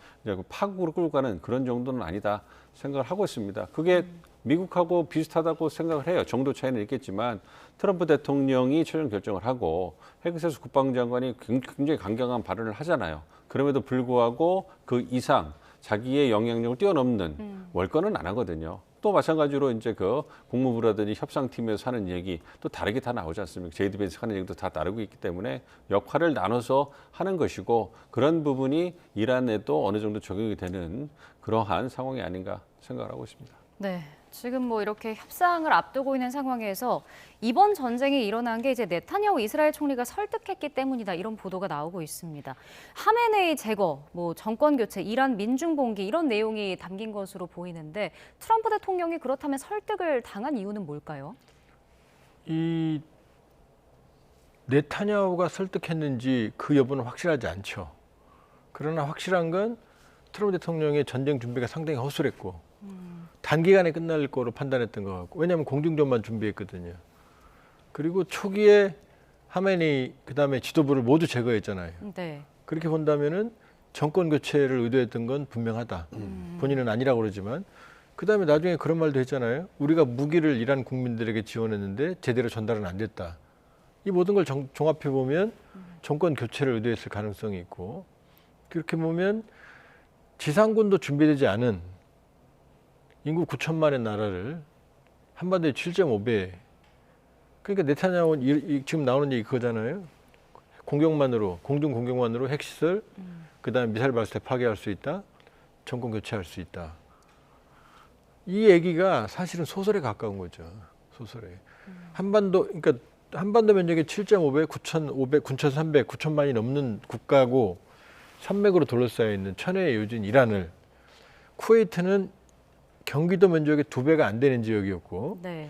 파국으로 끌고 가는 그런 정도는 아니다 생각을 하고 있습니다. 그게 미국하고 비슷하다고 생각을 해요. 정도 차이는 있겠지만 트럼프 대통령이 최종 결정을 하고 헬그세스 국방장관이 굉장히 강경한 발언을 하잖아요. 그럼에도 불구하고 그 이상 자기의 영향력을 뛰어넘는 월권은 안 하거든요. 또 마찬가지로 이제 그 국무부라든지 협상팀에서 하는 얘기 또 다르게 다 나오지 않습니까? JD 벤스 하는 얘기도 다 다르고 있기 때문에 역할을 나눠서 하는 것이고 그런 부분이 이란에도 어느 정도 적용이 되는 그러한 상황이 아닌가 생각을 하고 있습니다. 네. 지금 뭐 이렇게 협상을 앞두고 있는 상황에서 이번 전쟁이 일어난 게 이제 네타냐후 이스라엘 총리가 설득했기 때문이다 이런 보도가 나오고 있습니다. 하메네이 제거, 뭐 정권 교체, 이란 민중 봉기 이런 내용이 담긴 것으로 보이는데 트럼프 대통령이 그렇다면 설득을 당한 이유는 뭘까요? 이 네타냐후가 설득했는지 그 여부는 확실하지 않죠. 그러나 확실한 건 트럼프 대통령의 전쟁 준비가 상당히 허술했고 단기간에 끝날 거로 판단했던 것 같고 왜냐하면 공중전만 준비했거든요. 그리고 초기에 하메네이 그다음에 지도부를 모두 제거했잖아요. 네. 그렇게 본다면은 정권 교체를 의도했던 건 분명하다. 본인은 아니라고 그러지만 그다음에 나중에 그런 말도 했잖아요. 우리가 무기를 이란 국민들에게 지원했는데 제대로 전달은 안 됐다. 이 모든 걸 종합해 보면 정권 교체를 의도했을 가능성이 있고 그렇게 보면 지상군도 준비되지 않은 인구 9천만의 나라를 한반도에 7.5배. 그러니까 네타냐후 지금 나오는 얘기 그거잖아요. 공중 공격만으로 핵시설, 그다음에 미사일 발사대 파괴할 수 있다. 정권 교체할 수 있다. 이 얘기가 사실은 소설에 가까운 거죠. 소설에. 그러니까 한반도 면적이 7.5배, 9,500, 9,300, 9천만이 넘는 국가고 산맥으로 둘러싸여 있는 천혜의 요진 이란을 쿠웨이트는 경기도 면적의 2배가 안 되는 지역이었고 네.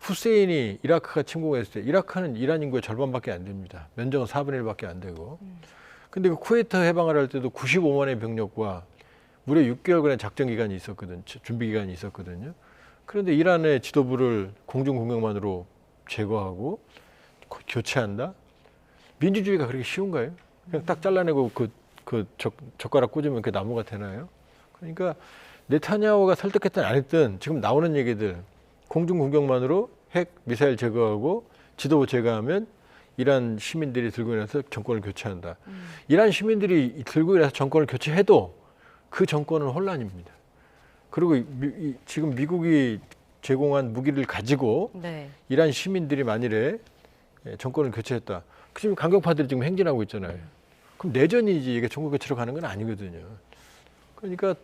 후세인이 이라크가 침공했을 때 이라크는 이란 인구의 절반밖에 안 됩니다. 면적은 4분의 1밖에 안 되고. 근데 그 쿠웨이트 해방을 할 때도 95만의 병력과 무려 6개월간의 작전 기간이 있었거든요. 준비 기간이 있었거든요. 그런데 이란의 지도부를 공중 공격만으로 제거하고 교체한다? 민주주의가 그렇게 쉬운가요? 그냥 딱 잘라내고 젓가락 꽂으면 그 나무가 되나요? 그러니까 네타냐후가 설득했든 안 했든 지금 나오는 얘기들 공중 공격만으로 핵 미사일 제거하고 지도부 제거하면 이란 시민들이 들고 일어나서 정권을 교체한다. 이란 시민들이 들고 일어나서 정권을 교체해도 그 정권은 혼란입니다. 그리고 지금 미국이 제공한 무기를 가지고 네. 이란 시민들이 만일에 정권을 교체했다. 지금 강경파들이 지금 행진하고 있잖아요. 그럼 내전이지 이게 정권 교체로 가는 건 아니거든요. 그러니까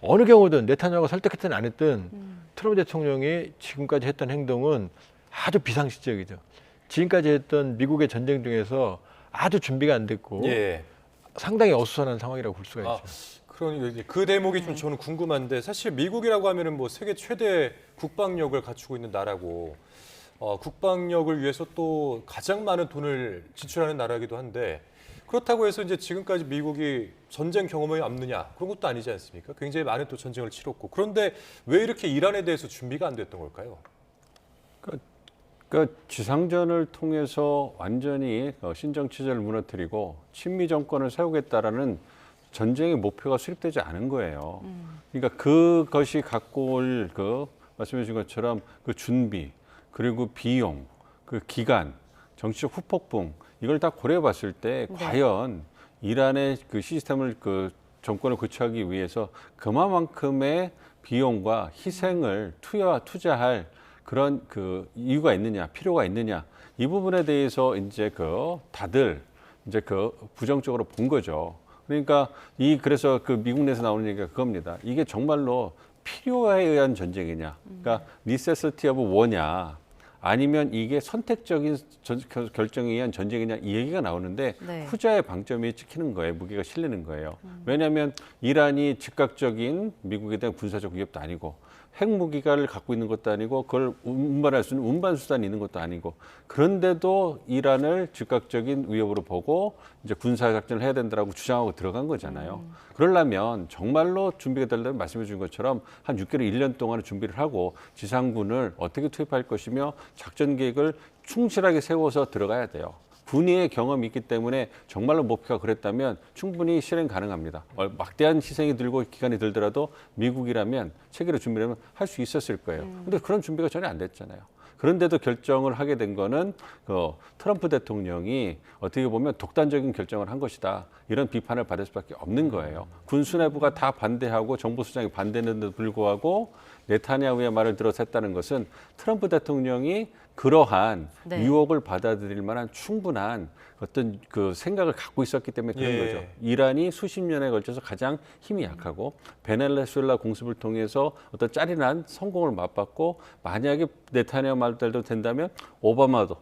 어느 경우든 네타냐후가 설득했든 안 했든 트럼프 대통령이 지금까지 했던 행동은 아주 비상식적이죠. 지금까지 했던 미국의 전쟁 중에서 아주 준비가 안 됐고 예. 상당히 어수선한 상황이라고 볼 수가 있죠. 그러니 그 대목이 좀 저는 궁금한데 사실 미국이라고 하면은 뭐 세계 최대 국방력을 갖추고 있는 나라고 국방력을 위해서 또 가장 많은 돈을 지출하는 나라이기도 한데 그렇다고 해서 이제 지금까지 미국이 전쟁 경험이 없느냐 그런 것도 아니지 않습니까? 굉장히 많은 또 전쟁을 치렀고 그런데 왜 이렇게 이란에 대해서 준비가 안 됐던 걸까요? 그러니까 지상전을 통해서 완전히 신정 체제를 무너뜨리고 친미 정권을 세우겠다라는 전쟁의 목표가 수립되지 않은 거예요. 그러니까 그것이 갖고 올 말씀해 주신 것처럼 그 준비 그리고 비용, 그 기간, 정치적 후폭풍 이걸 다 고려해 봤을 때 과연 이란의 그 시스템을 그 정권을 교체하기 위해서 그만큼의 비용과 희생을 투자할 그런 그 이유가 있느냐, 필요가 있느냐 이 부분에 대해서 이제 다들 이제 부정적으로 본 거죠. 그러니까 그래서 미국 내에서 나오는 얘기가 그겁니다. 이게 정말로 필요에 의한 전쟁이냐, 그러니까 necessity of war냐, 아니면 이게 선택적인 결정에 의한 전쟁이냐 이 얘기가 나오는데 네. 후자의 방점이 찍히는 거예요. 무게가 실리는 거예요. 왜냐하면 이란이 즉각적인 미국에 대한 군사적 위협도 아니고 핵무기를 갖고 있는 것도 아니고 그걸 운반할 수 있는 운반 수단이 있는 것도 아니고 그런데도 이란을 즉각적인 위협으로 보고 이제 군사작전을 해야 된다라고 주장하고 들어간 거잖아요. 그러려면 정말로 준비가 되려면 말씀해 주신 것처럼 한 6개월, 1년 동안의 준비를 하고 지상군을 어떻게 투입할 것이며 작전 계획을 충실하게 세워서 들어가야 돼요. 군의의 경험이 있기 때문에 정말로 목표가 그랬다면 충분히 실행 가능합니다. 막대한 희생이 들고 기간이 들더라도 미국이라면 체계로 준비하면 할 수 있었을 거예요. 그런데 그런 준비가 전혀 안 됐잖아요. 그런데도 결정을 하게 된 거는 트럼프 대통령이 어떻게 보면 독단적인 결정을 한 것이다. 이런 비판을 받을 수밖에 없는 거예요. 군수 내부가 다 반대하고 정부 수장이 반대했는데도 불구하고 네타냐후의 말을 들어서 했다는 것은 트럼프 대통령이 그러한 유혹을 받아들일 만한 충분한 어떤 그 생각을 갖고 있었기 때문에 그런 거죠. 이란이 수십 년에 걸쳐서 가장 힘이 약하고 베네수엘라 공습을 통해서 어떤 짜릿한 성공을 맛봤고 만약에 네타냐후 말대로 된다면 오바마도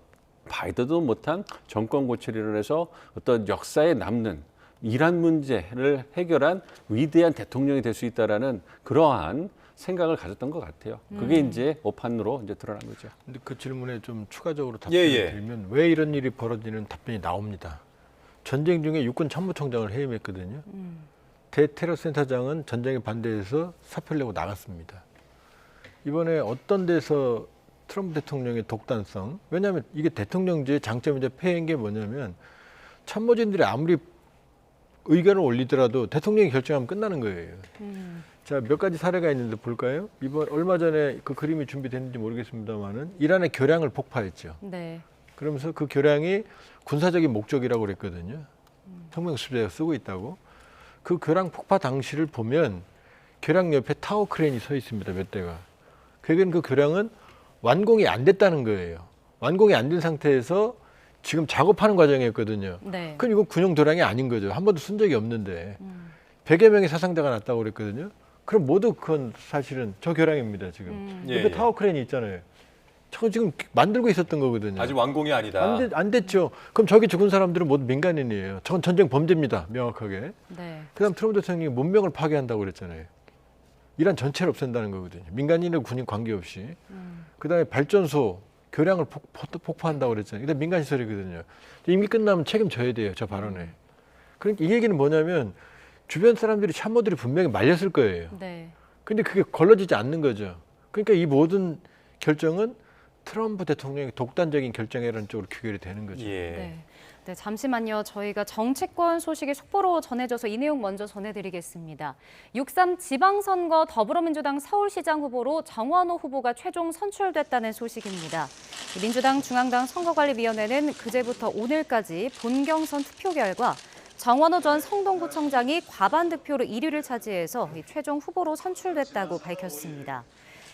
바이든도 못한 정권 고치를 이뤄내서 어떤 역사에 남는 이란 문제를 해결한 위대한 대통령이 될 수 있다라는 그러한 생각을 가졌던 것 같아요. 그게 이제 오판으로 이제 드러난 거죠. 근데 그 질문에 좀 추가적으로 답변을 드리면 왜 이런 일이 벌어지는 답변이 나옵니다. 전쟁 중에 육군 참모총장을 해임했거든요. 대테러센터장은 전쟁에 반대해서 사표를 내고 나갔습니다. 이번에 어떤 데서 트럼프 대통령의 독단성, 왜냐하면 이게 대통령제의 장점인데 폐해인 게 뭐냐면 참모진들이 아무리 의견을 올리더라도 대통령이 결정하면 끝나는 거예요. 자, 몇 가지 사례가 있는데 볼까요? 이번 얼마 전에 그 그림이 준비됐는지 모르겠습니다만은 이란의 교량을 폭파했죠. 네. 그러면서 그 교량이 군사적인 목적이라고 그랬거든요. 성명수재가 쓰고 있다고. 그 교량 폭파 당시를 보면 교량 옆에 타워 크레인이 서 있습니다. 몇 대가. 그러니까 그 교량은 완공이 안 됐다는 거예요. 완공이 안 된 상태에서 지금 작업하는 과정이었거든요. 네. 그럼 이건 군용 도량이 아닌 거죠. 한 번도 쓴 적이 없는데 100여 명의 사상자가 났다고 그랬거든요. 그럼 모두 그건 사실은 저 교량입니다. 지금. 옆에 타워 크레인이 있잖아요. 저거 지금 만들고 있었던 거거든요. 아직 완공이 아니다. 안 됐죠. 그럼 저기 죽은 사람들은 모두 민간인이에요. 저건 전쟁 범죄입니다. 명확하게. 네. 그다음 트럼프 대통령이 문명을 파괴한다고 그랬잖아요. 이란 전체를 없앤다는 거거든요. 민간인과 군인 관계없이. 그다음에 발전소, 교량을 폭파한다고 그랬잖아요. 근데 민간 시설이거든요. 임기 끝나면 책임져야 돼요. 저 발언에. 그러니까 이 얘기는 뭐냐면 주변 사람들이 참모들이 분명히 말렸을 거예요. 네. 근데 그게 걸러지지 않는 거죠. 그러니까 이 모든 결정은 트럼프 대통령의 독단적인 결정이라는 쪽으로 귀결이 되는 거죠. 네. 네, 잠시만요. 저희가 정치권 소식이 속보로 전해져서 이 내용 먼저 전해드리겠습니다. 6.3 지방선거 더불어민주당 서울시장 후보로 정원호 후보가 최종 선출됐다는 소식입니다. 민주당 중앙당 선거관리위원회는 그제부터 오늘까지 본경선 투표 결과 정원호 전 성동구청장이 과반 득표로 1위를 차지해서 최종 후보로 선출됐다고 밝혔습니다.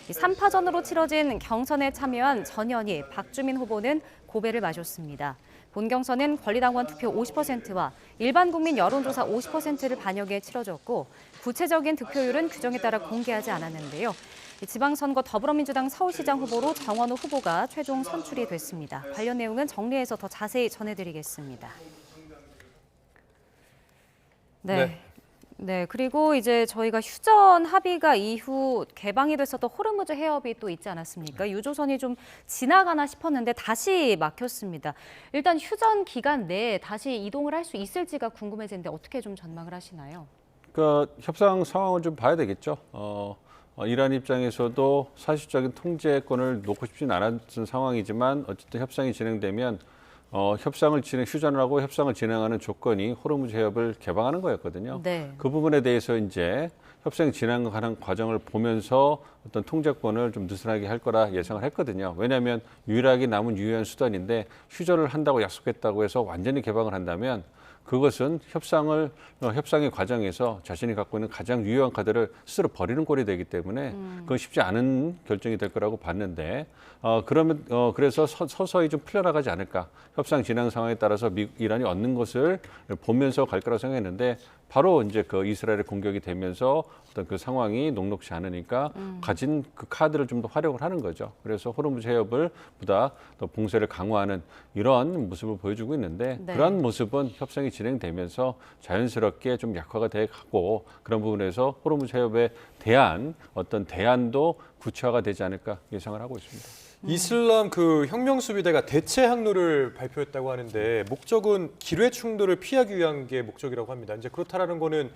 3파전으로 치러진 경선에 참여한 전현희, 박주민 후보는 고배를 마셨습니다. 본경선은 권리당원 투표 50%와 일반 국민 여론조사 50%를 반영해 치러졌고 구체적인 득표율은 규정에 따라 공개하지 않았는데요. 지방선거 더불어민주당 서울시장 후보로 정원호 후보가 최종 선출이 됐습니다. 관련 내용은 정리해서 더 자세히 전해드리겠습니다. 네, 그리고 이제 저희가 휴전 합의가 이후 개방이 됐었던 호르무즈 해협이 또 있지 않았습니까? 유조선이 좀 지나가나 싶었는데 다시 막혔습니다. 일단 휴전 기간 내에 다시 이동을 할 수 있을지가 궁금해지는데 어떻게 좀 전망을 하시나요? 그러니까 협상 상황을 좀 봐야 되겠죠. 이란 입장에서도 사실적인 통제권을 놓고 싶지는 않았던 상황이지만 어쨌든 협상이 진행되면 휴전을 하고 협상을 진행하는 조건이 호르무즈 해협을 개방하는 거였거든요. 네. 그 부분에 대해서 이제 협상이 진행하는 과정을 보면서 어떤 통제권을 좀 느슨하게 할 거라 예상을 했거든요. 왜냐하면 유일하게 남은 유효한 수단인데 휴전을 한다고 약속했다고 해서 완전히 개방을 한다면 그것은 협상의 과정에서 자신이 갖고 있는 가장 유효한 카드를 스스로 버리는 꼴이 되기 때문에 그건 쉽지 않은 결정이 될 거라고 봤는데 그래서 서서히 좀 풀려나가지 않을까. 협상 진행 상황에 따라서 이란이 얻는 것을 보면서 갈 거라고 생각했는데 바로 이제 그 이스라엘의 공격이 되면서 어떤 그 상황이 녹록지 않으니까 가진 그 카드를 좀 더 활용을 하는 거죠. 그래서 호르무즈 해협을 보다 더 봉쇄를 강화하는 이런 모습을 보여주고 있는데 그런 모습은 협상이 진행되면서 자연스럽게 좀 약화가 돼 가고 그런 부분에서 호르무즈 해협에 대한 어떤 대안도 구체화가 되지 않을까 예상을 하고 있습니다. 이슬람 그 혁명수비대가 대체 항로를 발표했다고 하는데 목적은 기뢰 충돌을 피하기 위한 게 목적이라고 합니다. 이제 그렇다라는 거는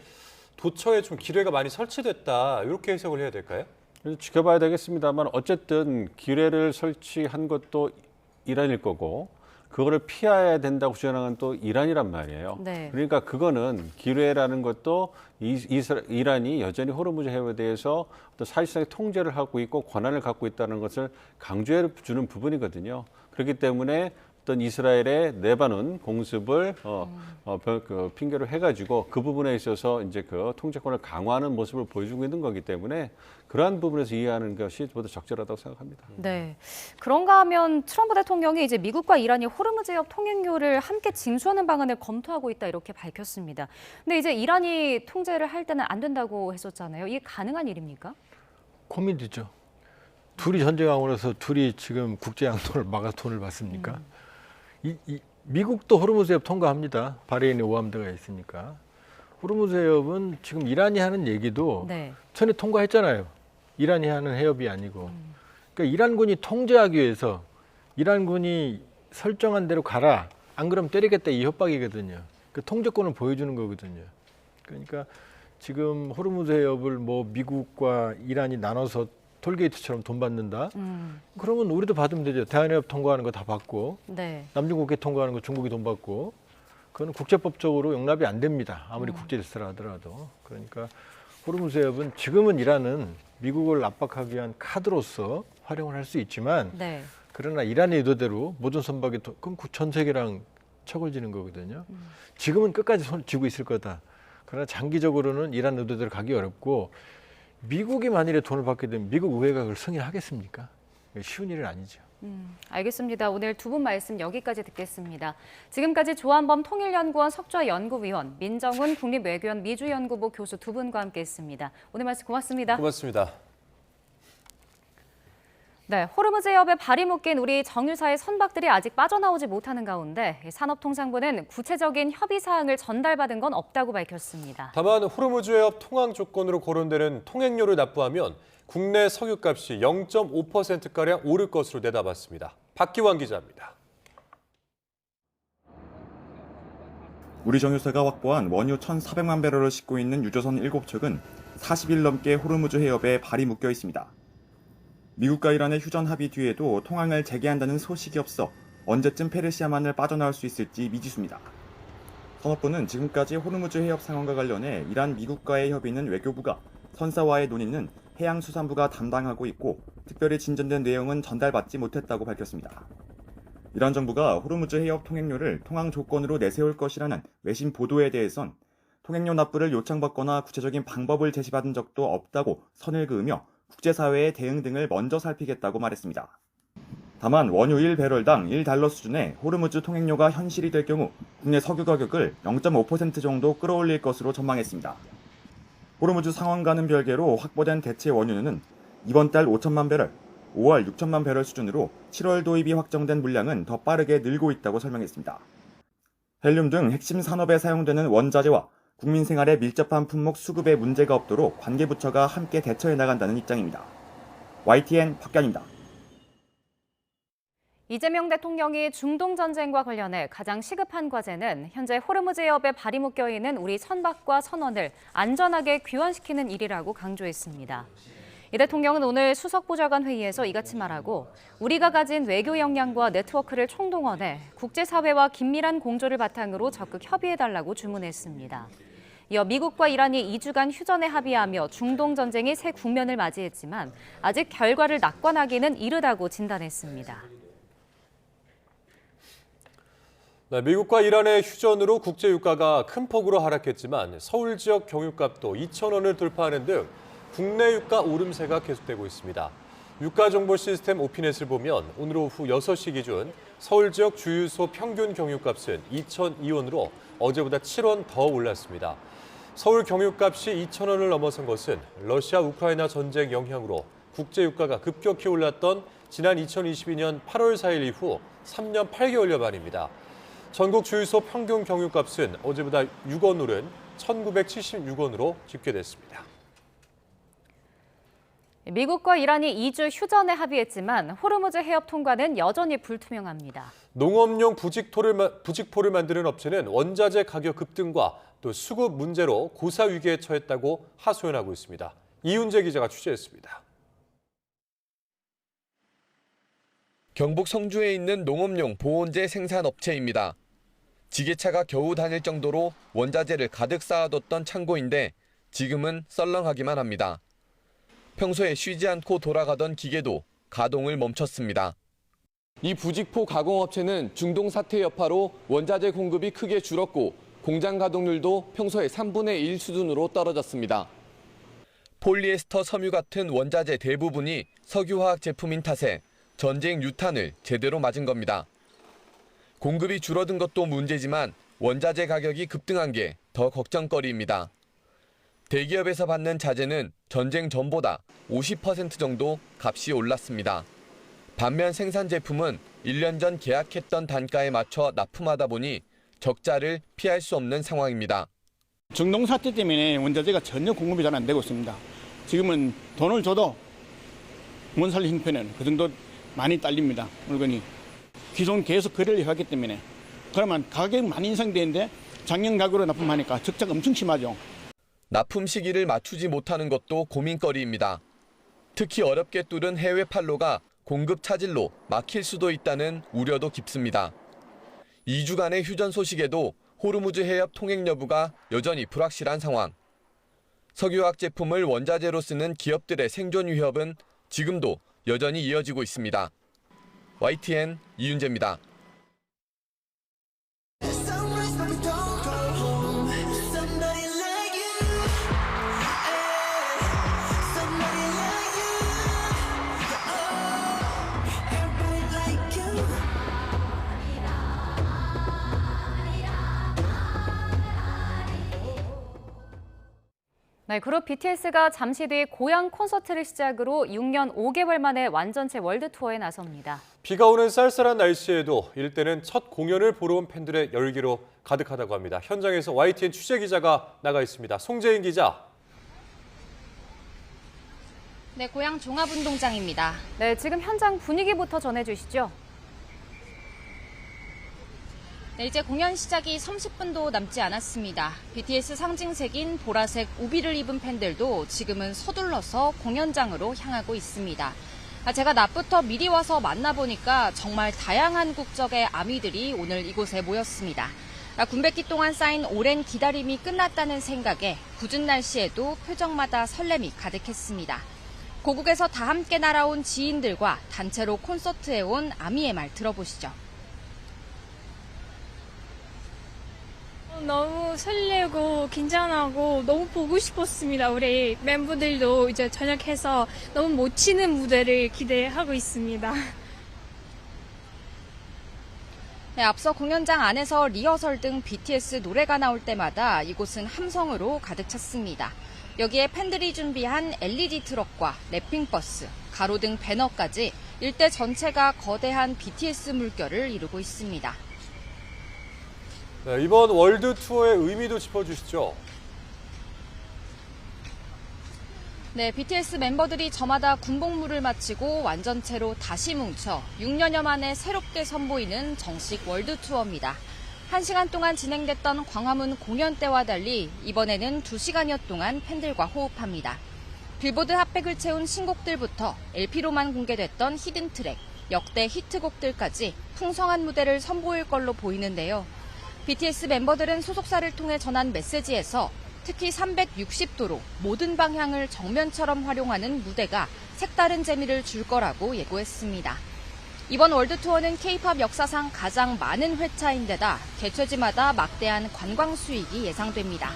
도처에 좀 기뢰가 많이 설치됐다 이렇게 해석을 해야 될까요? 지켜봐야 되겠습니다만 어쨌든 기뢰를 설치한 것도 이란일 거고 그거를 피해야 된다고 주장하는 또 이란이란 말이에요. 네. 그러니까 그거는 기뢰라는 것도 이란이 여전히 호르무즈 해협에 대해서 어떤 사실상의 통제를 하고 있고 권한을 갖고 있다는 것을 강조해 주는 부분이거든요. 그렇기 때문에 어떤 이스라엘의 레바논 공습을 핑계로 해가지고 그 부분에 있어서 이제 그 통제권을 강화하는 모습을 보여주고 있는 거기 때문에 그러한 부분에서 이해하는 것이 보다 적절하다고 생각합니다. 네, 그런가 하면 트럼프 대통령이 이제 미국과 이란이 호르무즈 해협 통행료를 함께 징수하는 방안을 검토하고 있다 이렇게 밝혔습니다. 근데 이제 이란이 통제를 할 때는 안 된다고 했었잖아요. 이게 가능한 일입니까? 고민되죠. 둘이 전쟁하고나서 둘이 지금 국제 양도를 막아서 돈을 받습니까? 미국도 호르무즈 해협 통과합니다. 바레인에 오함대가 있으니까. 호르무즈 해협은 지금 이란이 하는 얘기도 전에 통과했잖아요. 이란이 하는 해협이 아니고. 그러니까 이란군이 통제하기 위해서 이란군이 설정한 대로 가라. 안 그러면 때리겠다 이 협박이거든요. 그 통제권을 보여주는 거거든요. 그러니까 지금 호르무즈 해협을 뭐 미국과 이란이 나눠서 톨게이트처럼 돈 받는다? 그러면 우리도 받으면 되죠. 대한해협 통과하는 거 다 받고 남중국해 통과하는 거 중국이 돈 받고 그건 국제법적으로 용납이 안 됩니다. 아무리 국제 질서라 하더라도. 그러니까 호르무즈 해협은 지금은 이란은 미국을 압박하기 위한 카드로서 활용을 할 수 있지만 그러나 이란의 의도대로 모든 선박이 그럼 전 세계랑 척을 지는 거거든요. 지금은 끝까지 손 쥐고 있을 거다. 그러나 장기적으로는 이란 의도대로 가기 어렵고 미국이 만일에 돈을 받게 되면 미국 의회가 그걸 승인하겠습니까? 쉬운 일은 아니죠. 알겠습니다. 오늘 두 분 말씀 여기까지 듣겠습니다. 지금까지 조한범 통일연구원 석좌연구위원, 민정훈 국립외교원 미주연구부 교수 두 분과 함께했습니다. 오늘 말씀 고맙습니다. 고맙습니다. 네, 호르무즈 해협에 발이 묶인 우리 정유사의 선박들이 아직 빠져나오지 못하는 가운데 산업통상부는 구체적인 협의 사항을 전달받은 건 없다고 밝혔습니다. 다만 호르무즈 해협 통항 조건으로 거론되는 통행료를 납부하면 국내 석유값이 0.5%가량 오를 것으로 내다봤습니다. 박기환 기자입니다. 우리 정유사가 확보한 원유 1,400만 배럴을 싣고 있는 유조선 7척은 40일 넘게 호르무즈 해협에 발이 묶여 있습니다. 미국과 이란의 휴전 합의 뒤에도 통항을 재개한다는 소식이 없어 언제쯤 페르시아만을 빠져나올 수 있을지 미지수입니다. 선업부는 지금까지 호르무즈 해협 상황과 관련해 이란 미국과의 협의는 외교부가, 선사와의 논의는 해양수산부가 담당하고 있고 특별히 진전된 내용은 전달받지 못했다고 밝혔습니다. 이란 정부가 호르무즈 해협 통행료를 통항 조건으로 내세울 것이라는 외신 보도에 대해선 통행료 납부를 요청받거나 구체적인 방법을 제시받은 적도 없다고 선을 그으며 국제사회의 대응 등을 먼저 살피겠다고 말했습니다. 다만 원유 1배럴당 1달러 수준의 호르무즈 통행료가 현실이 될 경우 국내 석유 가격을 0.5% 정도 끌어올릴 것으로 전망했습니다. 호르무즈 상황과는 별개로 확보된 대체 원유는 이번 달 5천만 배럴, 5월 6천만 배럴 수준으로 7월 도입이 확정된 물량은 더 빠르게 늘고 있다고 설명했습니다. 헬륨 등 핵심 산업에 사용되는 원자재와 국민 생활에 밀접한 품목 수급에 문제가 없도록 관계부처가 함께 대처해 나간다는 입장입니다. YTN 박견입니다. 이재명 대통령이 중동 전쟁과 관련해 가장 시급한 과제는 현재 호르무즈 해협에 발이 묶여 있는 우리 선박과 선원을 안전하게 귀환시키는 일이라고 강조했습니다. 이 대통령은 오늘 수석보좌관 회의에서 이같이 말하고 우리가 가진 외교 역량과 네트워크를 총동원해 국제사회와 긴밀한 공조를 바탕으로 적극 협의해달라고 주문했습니다. 이어 미국과 이란이 2주간 휴전에 합의하며 중동 전쟁이 새 국면을 맞이했지만 아직 결과를 낙관하기는 이르다고 진단했습니다. 네, 미국과 이란의 휴전으로 국제 유가가 큰 폭으로 하락했지만 서울 지역 경유값도 2,000원을 돌파하는 등 국내 유가 오름세가 계속되고 있습니다. 유가 정보 시스템 오피넷을 보면 오늘 오후 6시 기준 서울 지역 주유소 평균 경유값은 2,002원으로 어제보다 7원 더 올랐습니다. 서울 경유값이 2,000원을 넘어선 것은 러시아 우크라이나 전쟁 영향으로 국제 유가가 급격히 올랐던 지난 2022년 8월 4일 이후 3년 8개월여 만입니다. 전국 주유소 평균 경유값은 어제보다 6원 오른 1,976원으로 집계됐습니다. 미국과 이란이 2주 휴전에 합의했지만 호르무즈 해협 통과는 여전히 불투명합니다. 농업용 부직포를 만드는 업체는 원자재 가격 급등과 또 수급 문제로 고사 위기에 처했다고 하소연하고 있습니다. 이윤재 기자가 취재했습니다. 경북 성주에 있는 농업용 보온재 생산업체입니다. 지게차가 겨우 다닐 정도로 원자재를 가득 쌓아뒀던 창고인데 지금은 썰렁하기만 합니다. 평소에 쉬지 않고 돌아가던 기계도 가동을 멈췄습니다. 이 부직포 가공업체는 중동 사태 여파로 원자재 공급이 크게 줄었고 공장 가동률도 평소의 3분의 1 수준으로 떨어졌습니다. 폴리에스터 섬유 같은 원자재 대부분이 석유화학 제품인 탓에 전쟁 유탄을 제대로 맞은 겁니다. 공급이 줄어든 것도 문제지만 원자재 가격이 급등한 게 더 걱정거리입니다. 대기업에서 받는 자재는 전쟁 전보다 50% 정도 값이 올랐습니다. 반면 생산 제품은 1년 전 계약했던 단가에 맞춰 납품하다 보니 적자를 피할 수 없는 상황입니다. 중동 사태 때문에 원자재가 전혀 공급이 잘 안 되고 있습니다. 지금은 돈을 줘도 못 살 형편은 그 정도 많이 딸립니다. 물건이. 기존 계속 거래를 하기 때문에. 그러면 가격 많이 인상되는데 작년 가격으로 납품하니까 적자가 엄청 심하죠. 납품 시기를 맞추지 못하는 것도 고민거리입니다. 특히 어렵게 뚫은 해외 판로가 공급 차질로 막힐 수도 있다는 우려도 깊습니다. 2주간의 휴전 소식에도 호르무즈 해협 통행 여부가 여전히 불확실한 상황. 석유화학 제품을 원자재로 쓰는 기업들의 생존 위협은 지금도 여전히 이어지고 있습니다. YTN 이윤재입니다. 네, 그룹 BTS가 잠시 뒤 고향 콘서트를 시작으로 6년 5개월 만에 완전체 월드 투어에 나섭니다. 비가 오는 쌀쌀한 날씨에도 일대는 첫 공연을 보러 온 팬들의 열기로 가득하다고 합니다. 현장에서 YTN 취재 기자가 나가 있습니다. 송재인 기자. 네, 고향 종합운동장입니다. 네, 지금 현장 분위기부터 전해주시죠. 네, 이제 공연 시작이 30분도 남지 않았습니다. BTS 상징색인 보라색 우비를 입은 팬들도 지금은 서둘러서 공연장으로 향하고 있습니다. 제가 낮부터 미리 와서 만나보니까 정말 다양한 국적의 아미들이 오늘 이곳에 모였습니다. 군백기 동안 쌓인 오랜 기다림이 끝났다는 생각에 궂은 날씨에도 표정마다 설렘이 가득했습니다. 고국에서 다 함께 날아온 지인들과 단체로 콘서트에 온 아미의 말 들어보시죠. 너무 설레고 긴장하고 너무 보고 싶었습니다. 우리 멤버들도 이제 저녁해서 너무 못 치는 무대를 기대하고 있습니다. 네, 앞서 공연장 안에서 리허설 등 BTS 노래가 나올 때마다 이곳은 함성으로 가득 찼습니다. 여기에 팬들이 준비한 LED 트럭과 랩핑버스, 가로등 배너까지 일대 전체가 거대한 BTS 물결을 이루고 있습니다. 네, 이번 월드 투어의 의미도 짚어주시죠. 네, BTS 멤버들이 저마다 군복무를 마치고 완전체로 다시 뭉쳐 6년여 만에 새롭게 선보이는 정식 월드 투어입니다. 1시간 동안 진행됐던 광화문 공연 때와 달리 이번에는 2시간여 동안 팬들과 호흡합니다. 빌보드 핫백을 채운 신곡들부터 LP로만 공개됐던 히든 트랙, 역대 히트곡들까지 풍성한 무대를 선보일 걸로 보이는데요. BTS 멤버들은 소속사를 통해 전한 메시지에서 특히 360도로 모든 방향을 정면처럼 활용하는 무대가 색다른 재미를 줄 거라고 예고했습니다. 이번 월드 투어는 K-팝 역사상 가장 많은 회차인데다 개최지마다 막대한 관광 수익이 예상됩니다.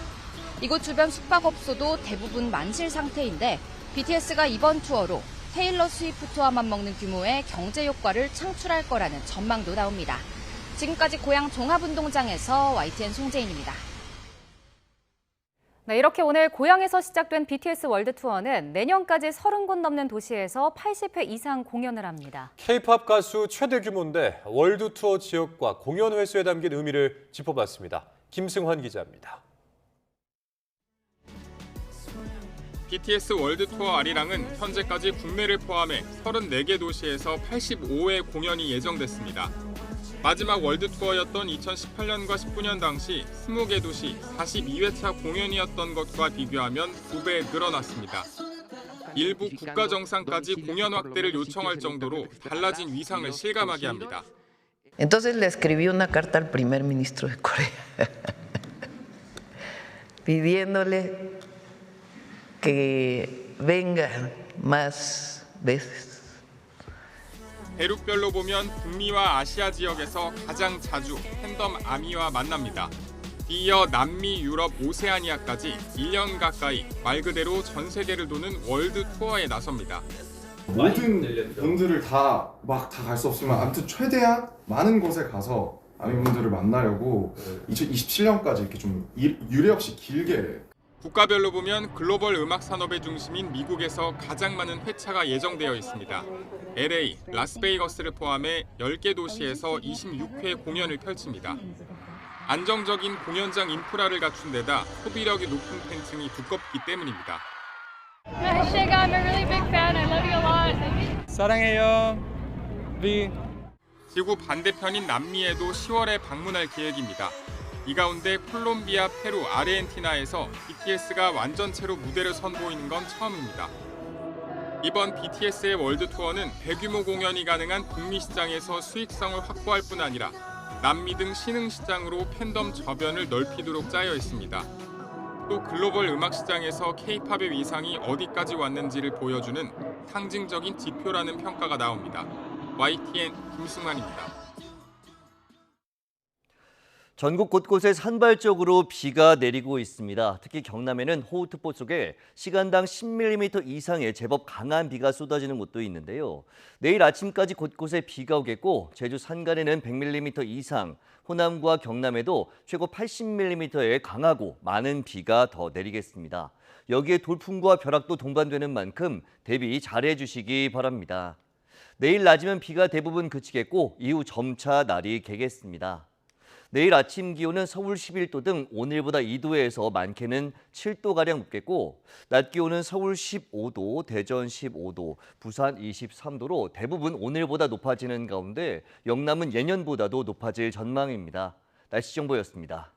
이곳 주변 숙박업소도 대부분 만실 상태인데 BTS가 이번 투어로 테일러 스위프트와 맞먹는 규모의 경제 효과를 창출할 거라는 전망도 나옵니다. 지금까지 고양 종합운동장에서 YTN 송재인입니다. 네, 이렇게 오늘 고향에서 시작된 BTS 월드 투어는 내년까지 30곳 넘는 도시에서 80회 이상 공연을 합니다. K-팝 가수 최대 규모인데 월드 투어 지역과 공연 횟수에 담긴 의미를 짚어봤습니다. 김승환 기자입니다. BTS 월드 투어 아리랑은 현재까지 국내를 포함해 34개 도시에서 85회 공연이 예정됐습니다. 마지막 월드 투어였던 2018년과 19년 당시 20개 도시 42회차 공연이었던 것과 비교하면 2배 늘어났습니다. 일부 국가 정상까지 공연 확대를 요청할 정도로 달라진 위상을 실감하게 합니다. Entonces le escribí una carta al primer ministro de Corea pidiéndole que venga más veces. 대륙별로 보면 북미와 아시아 지역에서 가장 자주 팬덤 아미와 만납니다. 이어 남미, 유럽, 오세아니아까지 1년 가까이 말 그대로 전 세계를 도는 월드 투어에 나섭니다. 모든 분들을 다 갈 수 없지만 아무튼 최대한 많은 곳에 가서 아미분들을 만나려고 2027년까지 이렇게 좀 유례 없이 길게. 국가별로 보면 글로벌 음악 산업의 중심인 미국에서 가장 많은 회차가 예정되어 있습니다. LA, 라스베이거스를 포함해 10개 도시에서 26회 공연을 펼칩니다. 안정적인 공연장 인프라를 갖춘 데다 소비력이 높은 팬층이 두껍기 때문입니다. I'm a really big fan. I love you a lot. 사랑해요. 비. 지구 반대편인 남미에도 10월에 방문할 계획입니다. 이 가운데 콜롬비아, 페루, 아르헨티나에서 BTS가 완전체로 무대를 선보이는 건 처음입니다. 이번 BTS의 월드 투어는 대규모 공연이 가능한 북미 시장에서 수익성을 확보할 뿐 아니라 남미 등 신흥 시장으로 팬덤 저변을 넓히도록 짜여 있습니다. 또 글로벌 음악 시장에서 K-팝의 위상이 어디까지 왔는지를 보여주는 상징적인 지표라는 평가가 나옵니다. YTN 김승환입니다. 전국 곳곳에 산발적으로 비가 내리고 있습니다. 특히 경남에는 호우특보 속에 시간당 10mm 이상의 제법 강한 비가 쏟아지는 곳도 있는데요. 내일 아침까지 곳곳에 비가 오겠고 제주 산간에는 100mm 이상, 호남과 경남에도 최고 80mm의 강하고 많은 비가 더 내리겠습니다. 여기에 돌풍과 벼락도 동반되는 만큼 대비 잘해 주시기 바랍니다. 내일 낮이면 비가 대부분 그치겠고 이후 점차 날이 개겠습니다. 내일 아침 기온은 서울 11도 등 오늘보다 2도에서 많게는 7도가량 높겠고 낮 기온은 서울 15도, 대전 15도, 부산 23도로 대부분 오늘보다 높아지는 가운데 영남은 예년보다도 높아질 전망입니다. 날씨 정보였습니다.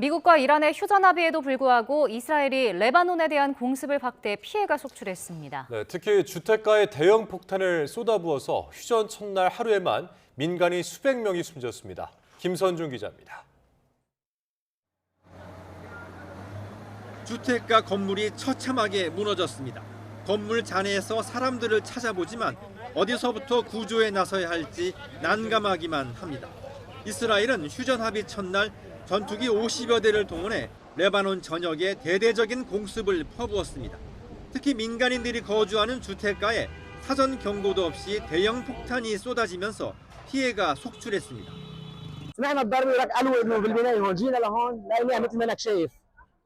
미국과 이란의 휴전 합의에도 불구하고 이스라엘이 레바논에 대한 공습을 확대해 피해가 속출했습니다. 네, 특히 주택가에 대형 폭탄을 쏟아부어서 휴전 첫날 하루에만 민간인 수백 명이 숨졌습니다. 김선중 기자입니다. 주택가 건물이 처참하게 무너졌습니다. 건물 잔해에서 사람들을 찾아보지만 어디서부터 구조에 나서야 할지 난감하기만 합니다. 이스라엘은 휴전 합의 첫날 전투기 50여 대를 동원해 레바논 전역에 대대적인 공습을 퍼부었습니다. 특히 민간인들이 거주하는 주택가에 사전 경고도 없이 대형 폭탄이 쏟아지면서 피해가 속출했습니다. سمعنا الضرب لك قالوا انه بالبنايه هون جينا لهون لقيناها مثل ما انك شايف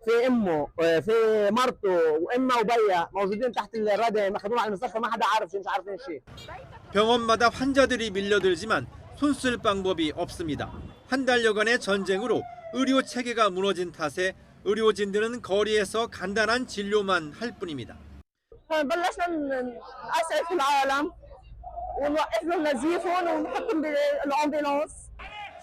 في امه في مرته وامها وبيها موجودين تحت الردم اخذوهم على المستشفى ما حدا عارف شيء مش عارفين شيء. 병원마다 환자들이 밀려들지만 손쓸 방법이 없습니다. 한 달여간의 전쟁으로 의료 체계가 무너진 탓에 의료진들은 거리에서 간단한 진료만 할 뿐입니다. بلشنا نأسعف العالم ونوقف لهم نزيفهم ونحطهم بالامبولانس.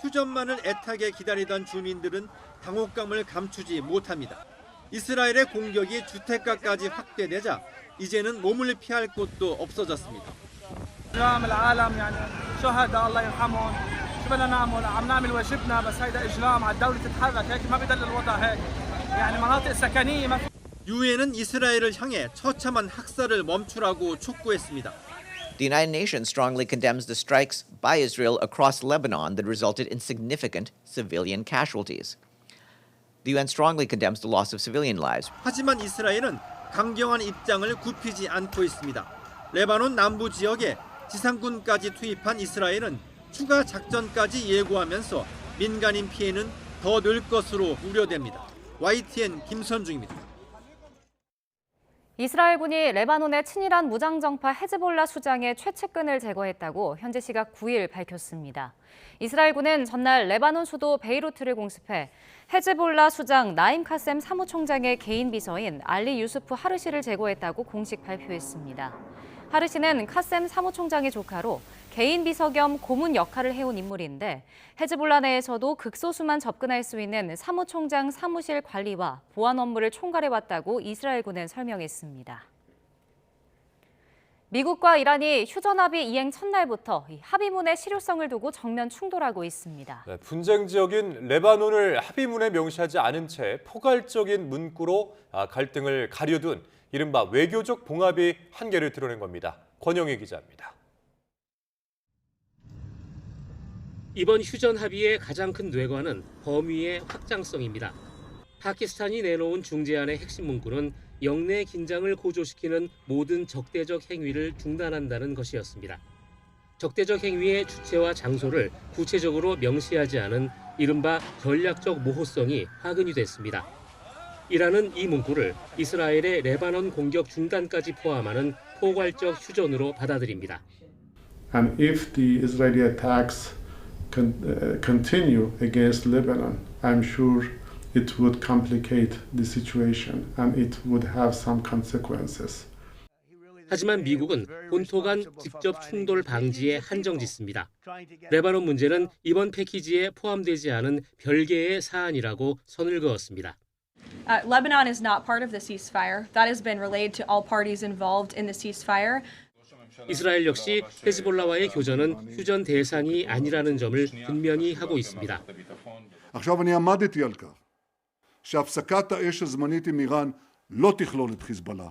휴전만을 애타게 기다리던 주민들은 당혹감을 감추지 못합니다. 이스라엘의 공격이 주택가까지 확대되자 이제는 몸을 피할 곳도 없어졌습니다. إجرام العالم يعني شهداء الله يرحمهم شو بدنا نعمل عم نعمل واجبنا بس هيدا إجرام على الدولة تتحرك هيك ما بدل الوضع هيك يعني مناطق سكنية ما 유엔은 이스라엘을 향해 처참한 학살을 멈추라고 촉구했습니다. The United Nations strongly condemns the strikes by Israel across Lebanon that resulted in significant civilian casualties. The UN strongly condemns the loss of civilian lives. 하지만 이스라엘은 강경한 입장을 굽히지 않고 있습니다. 레바논 남부 지역에 지상군까지 투입한 이스라엘은 추가 작전까지 예고하면서 민간인 피해는 더 늘 것으로 우려됩니다. YTN 김선중입니다. 이스라엘군이 레바논의 친이란 무장정파 헤즈볼라 수장의 최측근을 제거했다고 현지 시각 9일 밝혔습니다. 이스라엘군은 전날 레바논 수도 베이루트를 공습해 헤즈볼라 수장 나임 카셈 사무총장의 개인 비서인 알리 유수프 하르시를 제거했다고 공식 발표했습니다. 하르시는 카셈 사무총장의 조카로 개인 비서 겸 고문 역할을 해온 인물인데 헤즈볼라 내에서도 극소수만 접근할 수 있는 사무총장 사무실 관리와 보안 업무를 총괄해왔다고 이스라엘군은 설명했습니다. 미국과 이란이 휴전 합의 이행 첫날부터 합의문의 실효성을 두고 정면 충돌하고 있습니다. 네, 분쟁 지역인 레바논을 합의문에 명시하지 않은 채 포괄적인 문구로 갈등을 가려둔 이른바 외교적 봉합이 한계를 드러낸 겁니다. 권영희 기자입니다. 이번 휴전 합의의 가장 큰 뇌관은 범위의 확장성입니다. 파키스탄이 내놓은 중재안의 핵심 문구는 영내 긴장을 고조시키는 모든 적대적 행위를 중단한다는 것이었습니다. 적대적 행위의 주체와 장소를 구체적으로 명시하지 않은 이른바 전략적 모호성이 화근이 됐습니다. 이란은 이 문구를 이스라엘의 레바논 공격 중단까지 포함하는 포괄적 휴전으로 받아들입니다. And if the Israeli attacks continue against Lebanon, I'm sure it would complicate the situation and it would have some consequences. 하지만 미국은 본토 간 직접 충돌 방지에 한정 짓습니다. 레바논 문제는 이번 패키지에 포함되지 않은 별개의 사안이라고 선을 그었습니다. Lebanon is not part of the ceasefire. That has been relayed to all parties involved in the ceasefire. 이스라엘 역시 헤즈볼라와의 교전은 휴전 대상이 아니라는 점을 분명히 하고 있습니다. עכשיו אני עמדתי על כך שהפסקת האש הזמנית עם איראן לא תכלול את חיזבאללה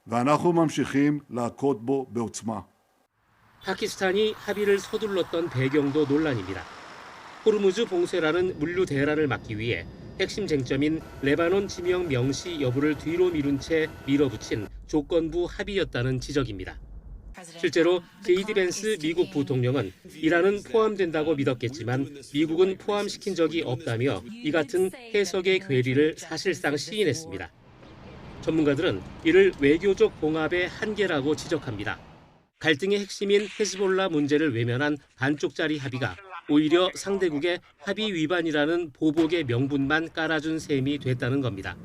ואנחנו ממשיכים להכות בו בעוצמה. 파키스탄이 합의를 서둘렀던 배경도 논란입니다. 호르무즈 봉쇄라는 물류 대란을 막기 위해 핵심 쟁점인 레바논 지명 명시 여부를 뒤로 미룬 채 밀어붙인 조건부 합의였다는 지적입니다. 실제로 제이디 벤스 미국 부통령은 이란은 포함된다고 믿었겠지만 미국은 포함시킨 적이 없다며 이 같은 해석의 괴리를 사실상 시인했습니다. 전문가들은 이를 외교적 봉합의 한계라고 지적합니다. 갈등의 핵심인 헤즈볼라 문제를 외면한 반쪽짜리 합의가 오히려 상대국의 합의 위반이라는 보복의 명분만 깔아준 셈이 됐다는 겁니다.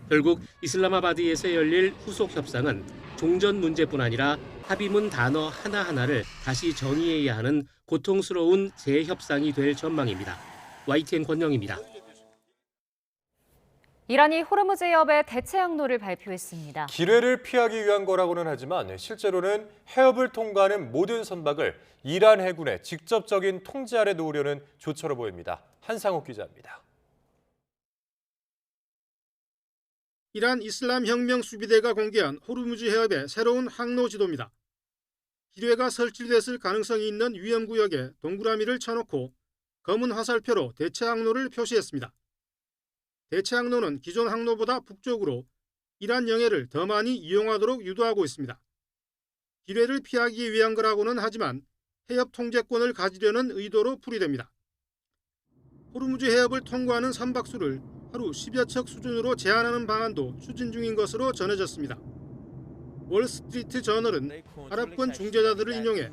결국 이슬라마바드에서 열릴 후속 협상은 종전 문제뿐 아니라 합의문 단어 하나하나를 다시 정의해야 하는 고통스러운 재협상이 될 전망입니다. YTN 권영입니다. 이란이 호르무즈 해협에 대체 항로를 발표했습니다. 기뢰를 피하기 위한 거라고는 하지만 실제로는 해협을 통과하는 모든 선박을 이란 해군의 직접적인 통제 아래 놓으려는 조처로 보입니다. 한상욱 기자입니다. 이란 이슬람 혁명 수비대가 공개한 호르무즈 해협의 새로운 항로 지도입니다. 기뢰가 설치됐을 가능성이 있는 위험구역에 동그라미를 쳐놓고 검은 화살표로 대체 항로를 표시했습니다. 대체 항로는 기존 항로보다 북쪽으로 이란 영해를 더 많이 이용하도록 유도하고 있습니다. 기뢰를 피하기 위한 거라고는 하지만 해협 통제권을 가지려는 의도로 풀이됩니다. 호르무즈 해협을 통과하는 선박수를 하루 10여 척 수준으로 제한하는 방안도 추진 중인 것으로 전해졌습니다. 월스트리트 저널은 아랍권 중재자들을 인용해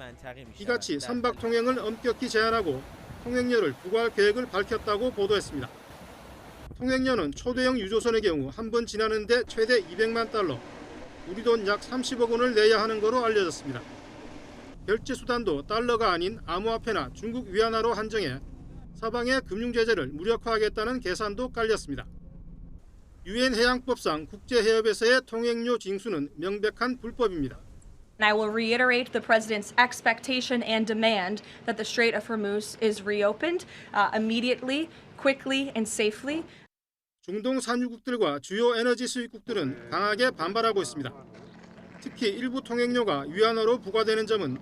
이같이 선박 통행을 엄격히 제한하고 통행료를 부과할 계획을 밝혔다고 보도했습니다. 통행료는 초대형 유조선의 경우 한 번 지나는데 최대 200만 달러, 우리 돈 약 30억 원을 내야 하는 것으로 알려졌습니다. 결제 수단도 달러가 아닌 암호화폐나 중국 위안화로 한정해 서방의 금융 제재를 무력화하겠다는 계산도 깔렸습니다. 유엔 해양법상 국제해협에서의 통행료 징수는 명백한 불법입니다. And I will reiterate the President's expectation and demand that the Strait of Hormuz is reopened immediately, quickly, and safely. 중동 산유국들과 주요 에너지 수입국들은 강하게 반발하고 있습니다. 특히 일부 통행료가 위안화로 부과되는 점은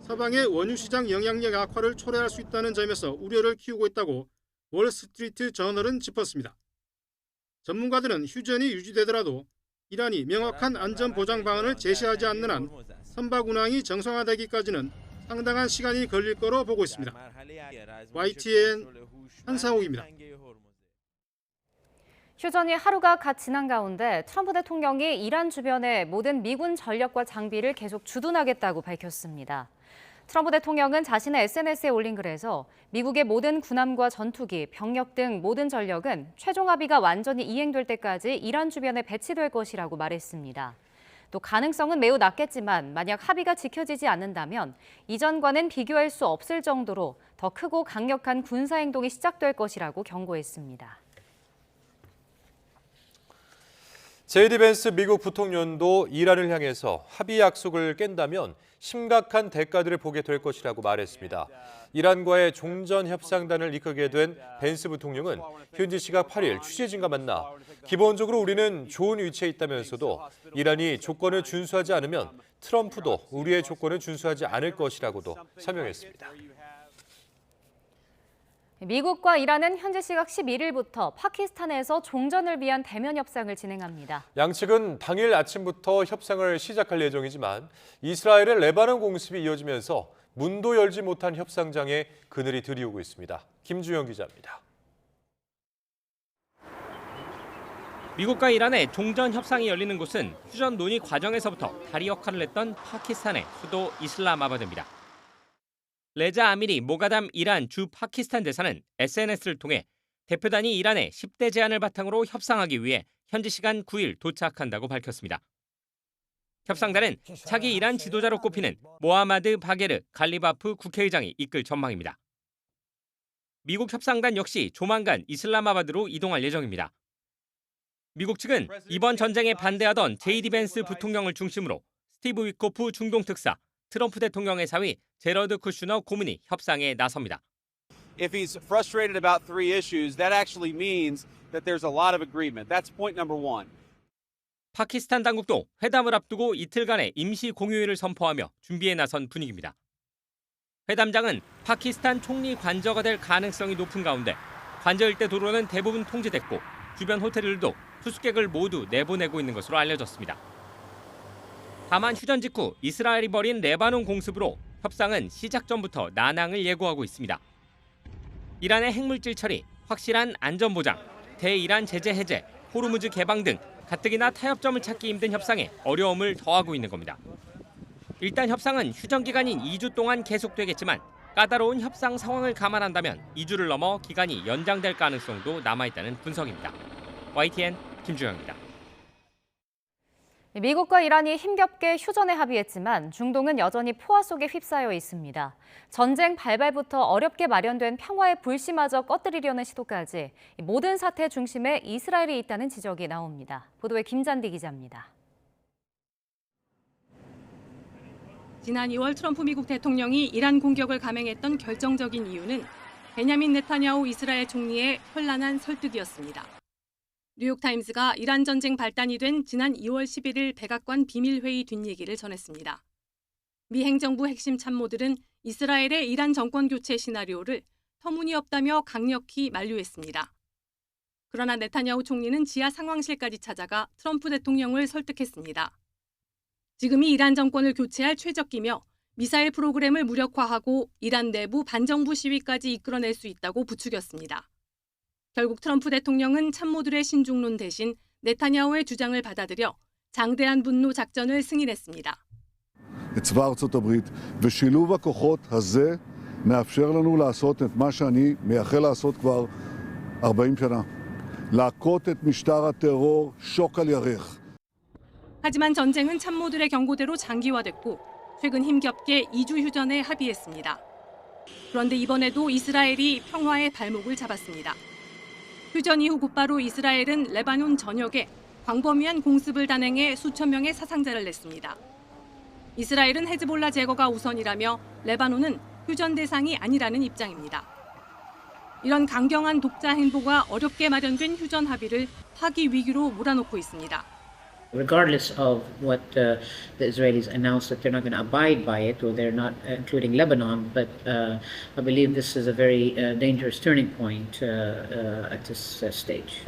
서방의 원유 시장 영향력 악화를 초래할 수 있다는 점에서 우려를 키우고 있다고 월스트리트 저널은 짚었습니다. 전문가들은 휴전이 유지되더라도 이란이 명확한 안전 보장 방안을 제시하지 않는 한 선박 운항이 정상화되기까지는 상당한 시간이 걸릴 거로 보고 있습니다. YTN 한상욱입니다. 휴전이 하루가 갓 지난 가운데 트럼프 대통령이 이란 주변에 모든 미군 전력과 장비를 계속 주둔하겠다고 밝혔습니다. 트럼프 대통령은 자신의 SNS에 올린 글에서 미국의 모든 군함과 전투기, 병력 등 모든 전력은 최종 합의가 완전히 이행될 때까지 이란 주변에 배치될 것이라고 말했습니다. 또 가능성은 매우 낮겠지만 만약 합의가 지켜지지 않는다면 이전과는 비교할 수 없을 정도로 더 크고 강력한 군사행동이 시작될 것이라고 경고했습니다. 제이디 벤스 미국 부통령도 이란을 향해서 합의 약속을 깬다면 심각한 대가들을 보게 될 것이라고 말했습니다. 이란과의 종전 협상단을 이끌게 된 벤스 부통령은 현지 시각 8일 취재진과 만나 기본적으로 우리는 좋은 위치에 있다면서도 이란이 조건을 준수하지 않으면 트럼프도 우리의 조건을 준수하지 않을 것이라고도 설명했습니다. 미국과 이란은 현지 시각 11일부터 파키스탄에서 종전을 위한 대면 협상을 진행합니다. 양측은 당일 아침부터 협상을 시작할 예정이지만 이스라엘의 레바논 공습이 이어지면서 문도 열지 못한 협상장에 그늘이 들이오고 있습니다. 김주영 기자입니다. 미국과 이란의 종전 협상이 열리는 곳은 휴전 논의 과정에서부터 다리 역할을 했던 파키스탄의 수도 이슬라마바드입니다. 레자 아미리 모가담 이란 주 파키스탄 대사는 SNS를 통해 대표단이 이란의 10대 제안을 바탕으로 협상하기 위해 현지 시간 9일 도착한다고 밝혔습니다. 협상단은 차기 이란 지도자로 꼽히는 모하마드 바게르 갈리바프 국회의장이 이끌 전망입니다. 미국 협상단 역시 조만간 이슬라마바드로 이동할 예정입니다. 미국 측은 이번 전쟁에 반대하던 제이디 벤스 부통령을 중심으로 스티브 위코프 중동 특사, 트럼프 대통령의 사위 제러드 쿠슈너 고문이 협상에 나섭니다. If he's frustrated about three issues, that actually means that there's a lot of agreement. That's point number one. 파키스탄 당국도 회담을 앞두고 이틀간의 임시 공휴일을 선포하며 준비에 나선 분위기입니다. 회담장은 파키스탄 총리 관저가 될 가능성이 높은 가운데 관저 일대 도로는 대부분 통제됐고 주변 호텔들도 투숙객을 모두 내보내고 있는 것으로 알려졌습니다. 다만 휴전 직후 이스라엘이 벌인 레바논 공습으로 협상은 시작 전부터 난항을 예고하고 있습니다. 이란의 핵물질 처리, 확실한 안전 보장, 대이란 제재 해제, 호르무즈 개방 등 가뜩이나 타협점을 찾기 힘든 협상에 어려움을 더하고 있는 겁니다. 일단 협상은 휴전 기간인 2주 동안 계속되겠지만 까다로운 협상 상황을 감안한다면 2주를 넘어 기간이 연장될 가능성도 남아있다는 분석입니다. YTN 김주영입니다. 미국과 이란이 힘겹게 휴전에 합의했지만 중동은 여전히 포화 속에 휩싸여 있습니다. 전쟁 발발부터 어렵게 마련된 평화의 불씨마저 꺼뜨리려는 시도까지 모든 사태 중심에 이스라엘이 있다는 지적이 나옵니다. 보도에 김잔디 기자입니다. 지난 2월 트럼프 미국 대통령이 이란 공격을 감행했던 결정적인 이유는 베냐민 네타냐후 이스라엘 총리의 현란한 설득이었습니다. 뉴욕타임스가 이란 전쟁 발단이 된 지난 2월 11일 백악관 비밀회의 뒷얘기를 전했습니다. 미 행정부 핵심 참모들은 이스라엘의 이란 정권 교체 시나리오를 터무니없다며 강력히 만류했습니다. 그러나 네타냐후 총리는 지하 상황실까지 찾아가 트럼프 대통령을 설득했습니다. 지금이 이란 정권을 교체할 최적기며 미사일 프로그램을 무력화하고 이란 내부 반정부 시위까지 이끌어낼 수 있다고 부추겼습니다. 결국 트럼프 대통령은 참모들의 신중론 대신 네타냐후의 주장을 받아들여 장대한 분노 작전을 승인했습니다. צבא ארצות הברית ושילוב הכוחות הזה מאפשר לנו לעשות את מה שאני מייחל לעשות כבר 40 שנה. להכות את משטר הטרור שוק על ירך. 하지만 전쟁은 참모들의 경고대로 장기화됐고 최근 힘겹게 2주 휴전에 합의했습니다. 그런데 이번에도 이스라엘이 평화의 발목을 잡았습니다. 휴전 이후 곧바로 이스라엘은 레바논 전역에 광범위한 공습을 단행해 수천 명의 사상자를 냈습니다. 이스라엘은 헤즈볼라 제거가 우선이라며 레바논은 휴전 대상이 아니라는 입장입니다. 이런 강경한 독자 행보가 어렵게 마련된 휴전 합의를 파기 위기로 몰아넣고 있습니다. Regardless of what the Israelis announced that they're not going to abide by it, or they're not including Lebanon, but I believe this is a very dangerous turning point at this stage.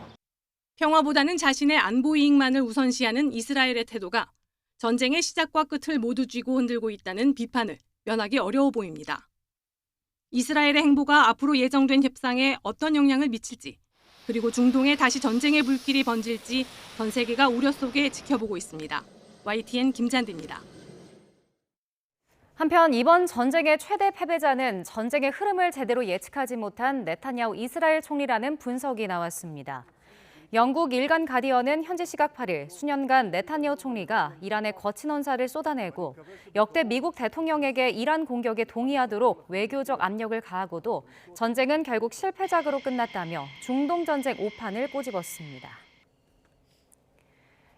평화보다는 자신의 안보 이익만을 우선시하는 이스라엘의 태도가 전쟁의 시작과 끝을 모두 쥐고 흔들고 있다는 비판을 면하기 어려워 보입니다. 이스라엘의 행보가 앞으로 예정된 협상에 어떤 영향을 미칠지, 그리고 중동에 다시 전쟁의 불길이 번질지 전 세계가 우려 속에 지켜보고 있습니다. YTN 김잔디입니다. 한편 이번 전쟁의 최대 패배자는 전쟁의 흐름을 제대로 예측하지 못한 네타냐후 이스라엘 총리라는 분석이 나왔습니다. 영국 일간 가디언은 현지 시각 8일 수년간 네타냐후 총리가 이란에 거친 언사를 쏟아내고 역대 미국 대통령에게 이란 공격에 동의하도록 외교적 압력을 가하고도 전쟁은 결국 실패작으로 끝났다며 중동 전쟁 오판을 꼬집었습니다.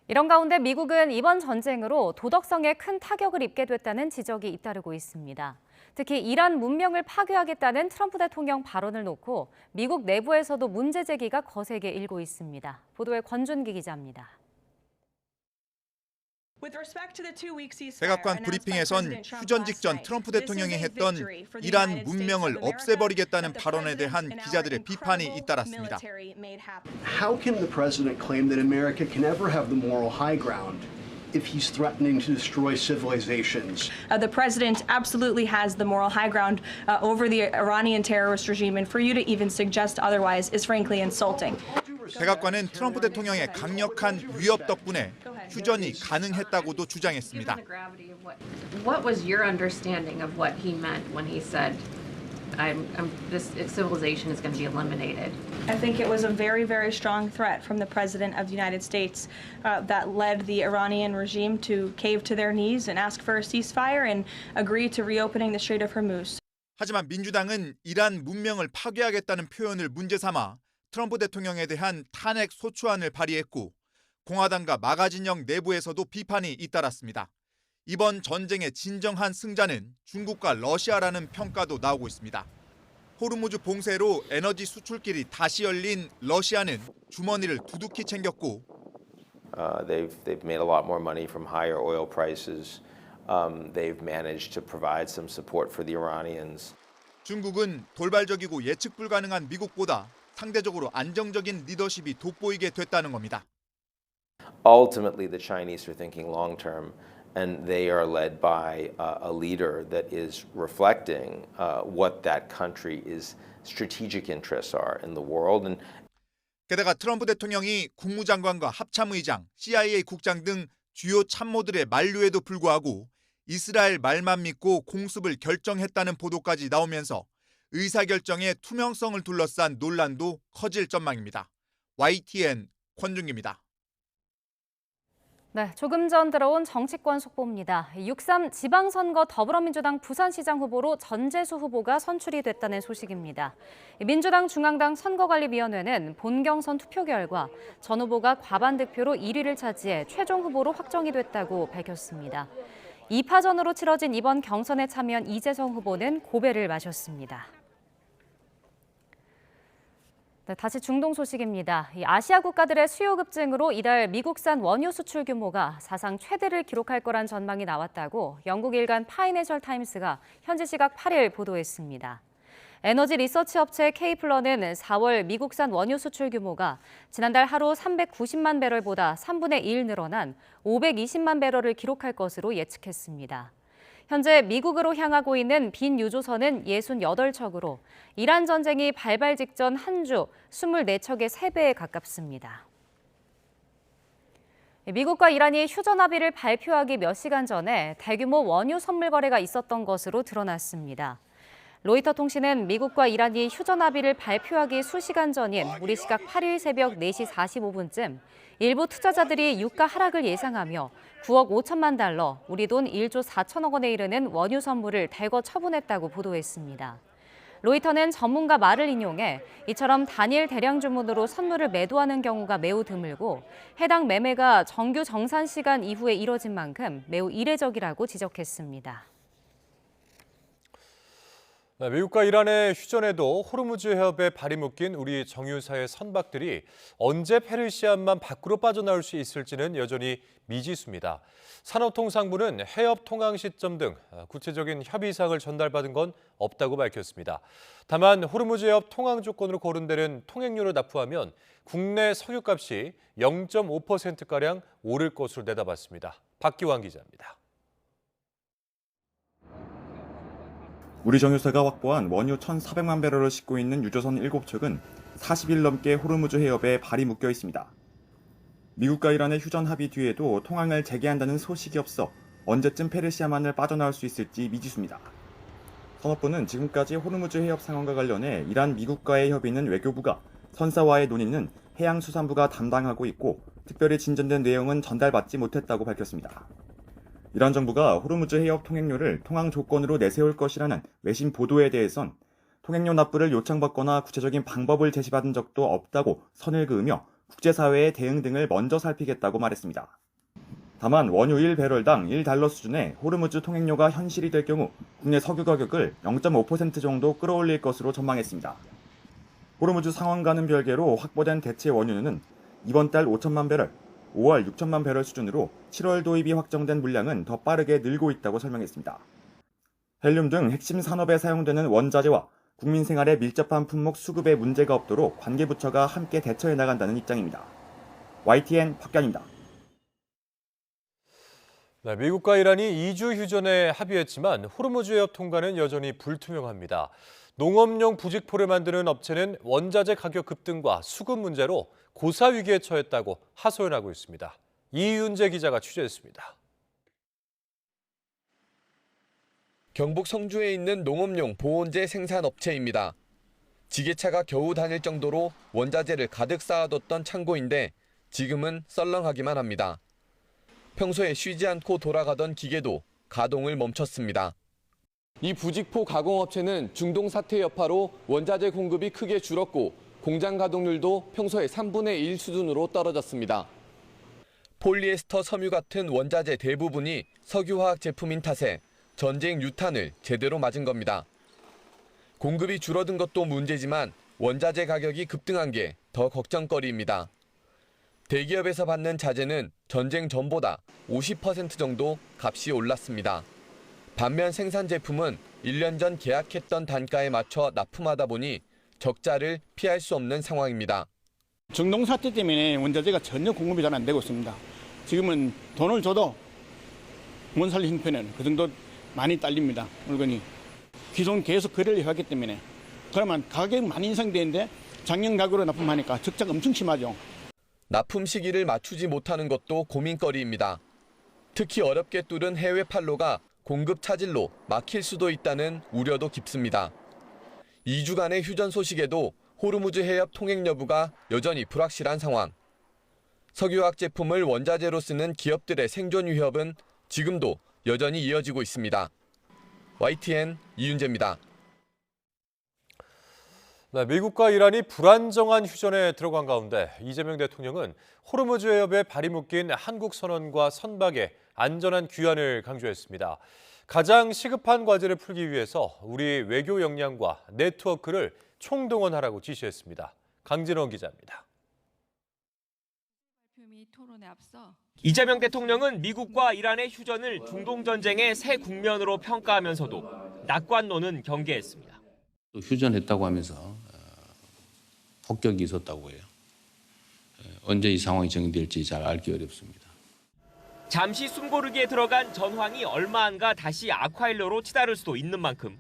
이런 가운데 미국은 이번 전쟁으로 도덕성에 큰 타격을 입게 됐다는 지적이 잇따르고 있습니다. 특히 이란 문명을 파괴하겠다는 트럼프 대통령 발언을 놓고 미국 내부에서도 문제 제기가 거세게 일고 있습니다. 보도에 권준기 기자입니다. 백악관 브리핑에선 휴전 직전 트럼프 대통령이 했던 이란 문명을 없애버리겠다는 발언에 대한 기자들의 비판이 잇따랐습니다. How can the president claim that America can ever have the moral high ground if he's threatening to destroy civilizations? The president absolutely has the moral high ground over the Iranian terrorist regime, and for you to even suggest otherwise is frankly insulting. 백악관은 트럼프 대통령의 강력한 위협 덕분에 휴전이 가능했다고도 주장했습니다. What was your understanding of what he meant when he said, this civilization is going to be eliminated? I think it was a very, very strong threat from the President of the United States that led the Iranian regime to cave to their knees and ask for a ceasefire and agree to reopening the Strait of Hormuz. 하지만 민주당은 이란 문명을 파괴하겠다는 표현을 문제 삼아 트럼프 대통령에 대한 탄핵 소추안을 발의했고 공화당과 마가 진영 내부에서도 비판이 잇따랐습니다. 이번 전쟁의 진정한 승자는 중국과 러시아라는 평가도 나오고 있습니다. 호르무즈 봉쇄로 에너지 수출길이 다시 열린 러시아는 주머니를 두둑히 챙겼고 They've made a lot more money from higher oil prices. They've managed to provide some support for the Iranians. 중국은 돌발적이고 예측 불가능한 미국보다 상대적으로 안정적인 리더십이 돋보이게 됐다는 겁니다. Ultimately, the Chinese are thinking long term, and they are led by a leader that is reflecting what that country's strategic interests are in the world. And 게다가 트럼프 대통령이 국무장관과 합참의장, CIA 국장 등 주요 참모들의 만류에도 불구하고 이스라엘 말만 믿고 공습을 결정했다는 보도까지 나오면서 의사결정의 투명성을 둘러싼 논란도 커질 전망입니다. YTN 권준기입니다. 네, 조금 전 들어온 정치권 속보입니다. 6.3 지방선거 더불어민주당 부산시장 후보로 전재수 후보가 선출이 됐다는 소식입니다. 민주당 중앙당 선거관리위원회는 본경선 투표 결과 전 후보가 과반 득표로 1위를 차지해 최종 후보로 확정이 됐다고 밝혔습니다. 2파전으로 치러진 이번 경선에 참여한 이재성 후보는 고배를 마셨습니다. 네, 다시 중동 소식입니다. 아시아 국가들의 수요 급증으로 이달 미국산 원유 수출 규모가 사상 최대를 기록할 거란 전망이 나왔다고 영국 일간 파이낸셜 타임스가 현지 시각 8일 보도했습니다. 에너지 리서치 업체 K플러는 4월 미국산 원유 수출 규모가 지난달 하루 390만 배럴보다 3분의 1 늘어난 520만 배럴을 기록할 것으로 예측했습니다. 현재 미국으로 향하고 있는 빈 유조선은 68척으로 이란 전쟁이 발발 직전 한 주 24척의 3배에 가깝습니다. 미국과 이란이 휴전 합의를 발표하기 몇 시간 전에 대규모 원유 선물 거래가 있었던 것으로 드러났습니다. 로이터 통신은 미국과 이란이 휴전 합의를 발표하기 수시간 전인 우리 시각 8일 새벽 4시 45분쯤 일부 투자자들이 유가 하락을 예상하며 9억 5천만 달러, 우리 돈 1조 4천억 원에 이르는 원유 선물을 대거 처분했다고 보도했습니다. 로이터는 전문가 말을 인용해 이처럼 단일 대량 주문으로 선물을 매도하는 경우가 매우 드물고 해당 매매가 정규 정산 시간 이후에 이뤄진 만큼 매우 이례적이라고 지적했습니다. 네, 미국과 이란의 휴전에도 호르무즈 해협에 발이 묶인 우리 정유사의 선박들이 언제 페르시안만 밖으로 빠져나올 수 있을지는 여전히 미지수입니다. 산업통상부는 해협 통항 시점 등 구체적인 협의사항을 전달받은 건 없다고 밝혔습니다. 다만 호르무즈 해협 통항 조건으로 고른 데는 통행료를 납부하면 국내 석유값이 0.5%가량 오를 것으로 내다봤습니다. 박기환 기자입니다. 우리 정유사가 확보한 원유 1,400만 배럴을 싣고 있는 유조선 7척은 40일 넘게 호르무즈 해협에 발이 묶여 있습니다. 미국과 이란의 휴전 합의 뒤에도 통항을 재개한다는 소식이 없어 언제쯤 페르시아만을 빠져나올 수 있을지 미지수입니다. 산업부는 지금까지 호르무즈 해협 상황과 관련해 이란, 미국과의 협의는 외교부가, 선사와의 논의는 해양수산부가 담당하고 있고 특별히 진전된 내용은 전달받지 못했다고 밝혔습니다. 이란 정부가 호르무즈 해협 통행료를 통항 조건으로 내세울 것이라는 외신 보도에 대해선 통행료 납부를 요청받거나 구체적인 방법을 제시받은 적도 없다고 선을 그으며 국제사회의 대응 등을 먼저 살피겠다고 말했습니다. 다만 원유 1배럴당 1달러 수준의 호르무즈 통행료가 현실이 될 경우 국내 석유 가격을 0.5% 정도 끌어올릴 것으로 전망했습니다. 호르무즈 상황과는 별개로 확보된 대체 원유는 이번 달 5천만 배럴, 5월 6천만 배럴 수준으로 7월 도입이 확정된 물량은 더 빠르게 늘고 있다고 설명했습니다. 헬륨 등 핵심 산업에 사용되는 원자재와 국민 생활에 밀접한 품목 수급에 문제가 없도록 관계부처가 함께 대처해 나간다는 입장입니다. YTN 박견입니다. 네, 미국과 이란이 2주 휴전에 합의했지만 호르무즈 해협 통과는 여전히 불투명합니다. 농업용 부직포를 만드는 업체는 원자재 가격 급등과 수급 문제로 고사 위기에 처했다고 하소연하고 있습니다. 이윤재 기자가 취재했습니다. 경북 성주에 있는 농업용 보온재 생산업체입니다. 지게차가 겨우 다닐 정도로 원자재를 가득 쌓아뒀던 창고인데 지금은 썰렁하기만 합니다. 평소에 쉬지 않고 돌아가던 기계도 가동을 멈췄습니다. 이 부직포 가공업체는 중동 사태 여파로 원자재 공급이 크게 줄었고 공장 가동률도 평소의 3분의 1 수준으로 떨어졌습니다. 폴리에스터 섬유 같은 원자재 대부분이 석유화학 제품인 탓에 전쟁 유탄을 제대로 맞은 겁니다. 공급이 줄어든 것도 문제지만 원자재 가격이 급등한 게 더 걱정거리입니다. 대기업에서 받는 자재는 전쟁 전보다 50% 정도 값이 올랐습니다. 반면 생산 제품은 1년 전 계약했던 단가에 맞춰 납품하다 보니 적자를 피할 수 없는 상황입니다. 중동 사태 때문에 원자재가 전혀 공급이 잘 안 되고 있습니다. 지금은 돈을 줘도 원살 형편은 그 정도 많이 딸립니다. 물건이. 기존 계속 거래를 해왔기 때문에. 그러면 가격이 많이 인상되는데 작년 가격으로 납품하니까 적자가 엄청 심하죠. 납품 시기를 맞추지 못하는 것도 고민거리입니다. 특히 어렵게 뚫은 해외 판로가 공급 차질로 막힐 수도 있다는 우려도 깊습니다. 2주간의 휴전 소식에도 호르무즈 해협 통행 여부가 여전히 불확실한 상황. 석유화학 제품을 원자재로 쓰는 기업들의 생존 위협은 지금도 여전히 이어지고 있습니다. YTN 이윤재입니다. 네, 미국과 이란이 불안정한 휴전에 들어간 가운데 이재명 대통령은 호르무즈 해협에 발이 묶인 한국 선원과 선박의 안전한 귀환을 강조했습니다. 가장 시급한 과제를 풀기 위해서 우리 외교 역량과 네트워크를 총동원하라고 지시했습니다. 강진원 기자입니다. 이재명 대통령은 미국과 이란의 휴전을 중동 전쟁의 새 국면으로 평가하면서도 낙관론은 경계했습니다. 또 휴전했다고 하면서 폭격이 있었다고 해요. 언제 이 상황이 정리될지 잘 알기 어렵습니다. 잠시 숨고르기에 들어간 전황이 얼마 안 가 다시 악화일로로 치달을 수도 있는 만큼